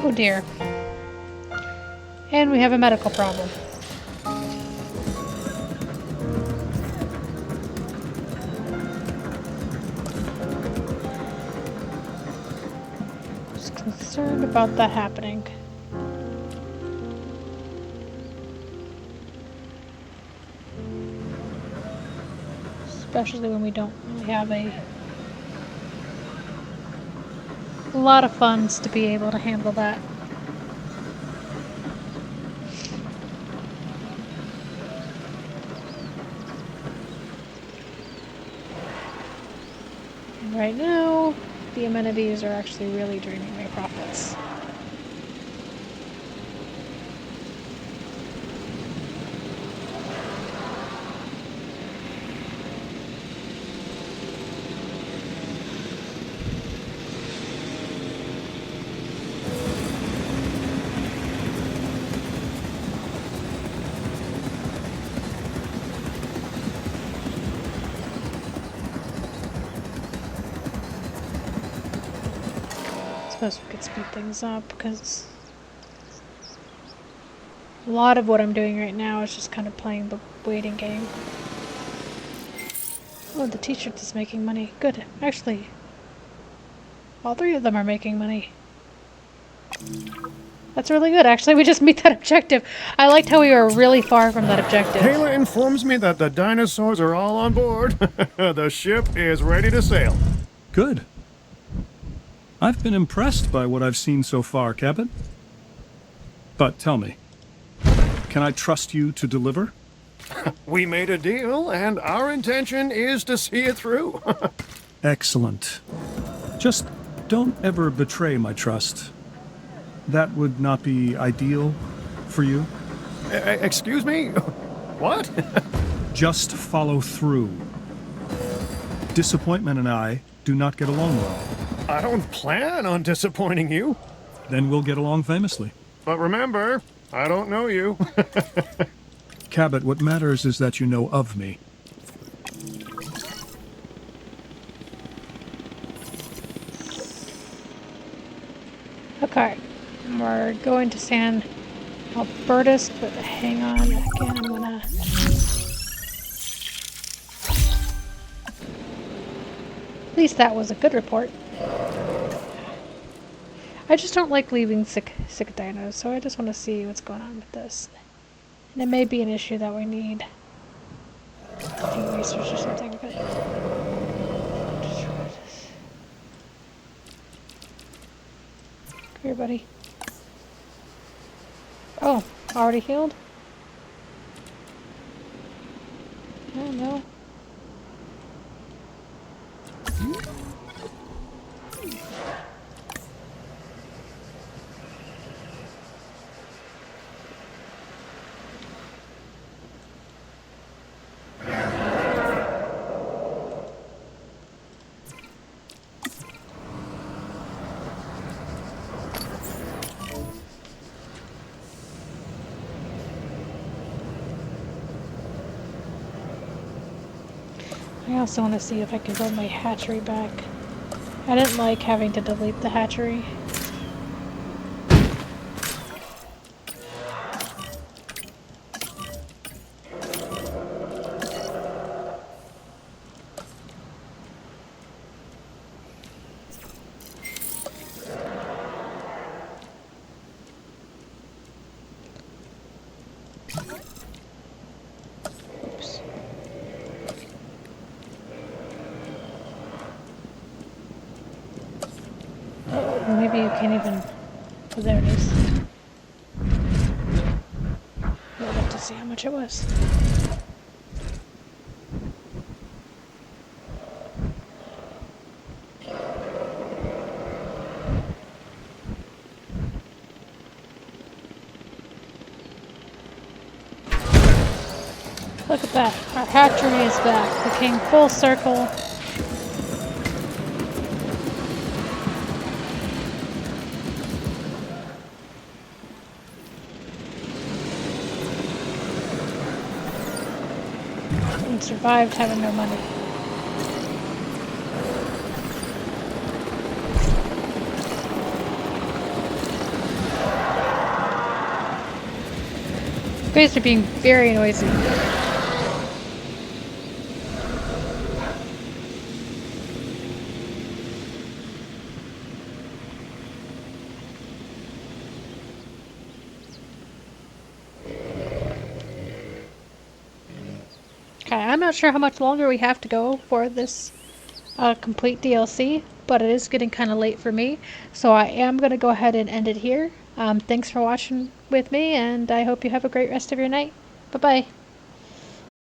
A: Oh dear. And we have a medical problem. Just concerned about that happening. Especially when we don't really have a lot of funds to be able to handle that. And right now, the amenities are actually really draining my profits. I suppose we could speed things up because a lot of what I'm doing right now is just kind of playing the waiting game. Oh, the t-shirt is making money. Good. Actually, all three of them are making money. That's really good. Actually, we just meet that objective. I liked how we were really far from that objective.
F: Kayla informs me that the dinosaurs are all on board. The ship is ready to sail.
L: Good. I've been impressed by what I've seen so far, Cabot. But tell me, can I trust you to deliver?
F: We made a deal, and our intention is to see it through.
L: Excellent. Just don't ever betray my trust. That would not be ideal for you.
F: Excuse me? What?
L: Just follow through. Disappointment and I do not get along well.
F: I don't plan on disappointing you.
L: Then we'll get along famously.
F: But remember, I don't know you.
L: Cabot, what matters is that you know of me.
A: Okay, we're going to San Albertus, but hang on again, I'm gonna... At least that was a good report. I just don't like leaving sick dinos, so I just want to see what's going on with this. And it may be an issue that we need research or something, but... Come here, buddy. Oh, already healed? Oh, no. I also want to see if I can build my hatchery back. I didn't like having to delete the hatchery. Oops. Well, maybe you can't even... Oh, there it is. We'll have to see how much it was. Look at that. Our hatchery is back. We came full circle. And survived having no money. You guys are being very noisy. Okay, I'm not sure how much longer we have to go for this complete DLC, but it is getting kind of late for me, so I am going to go ahead and end it here. Thanks for watching with me, and I hope you have a great rest of your night. Bye-bye.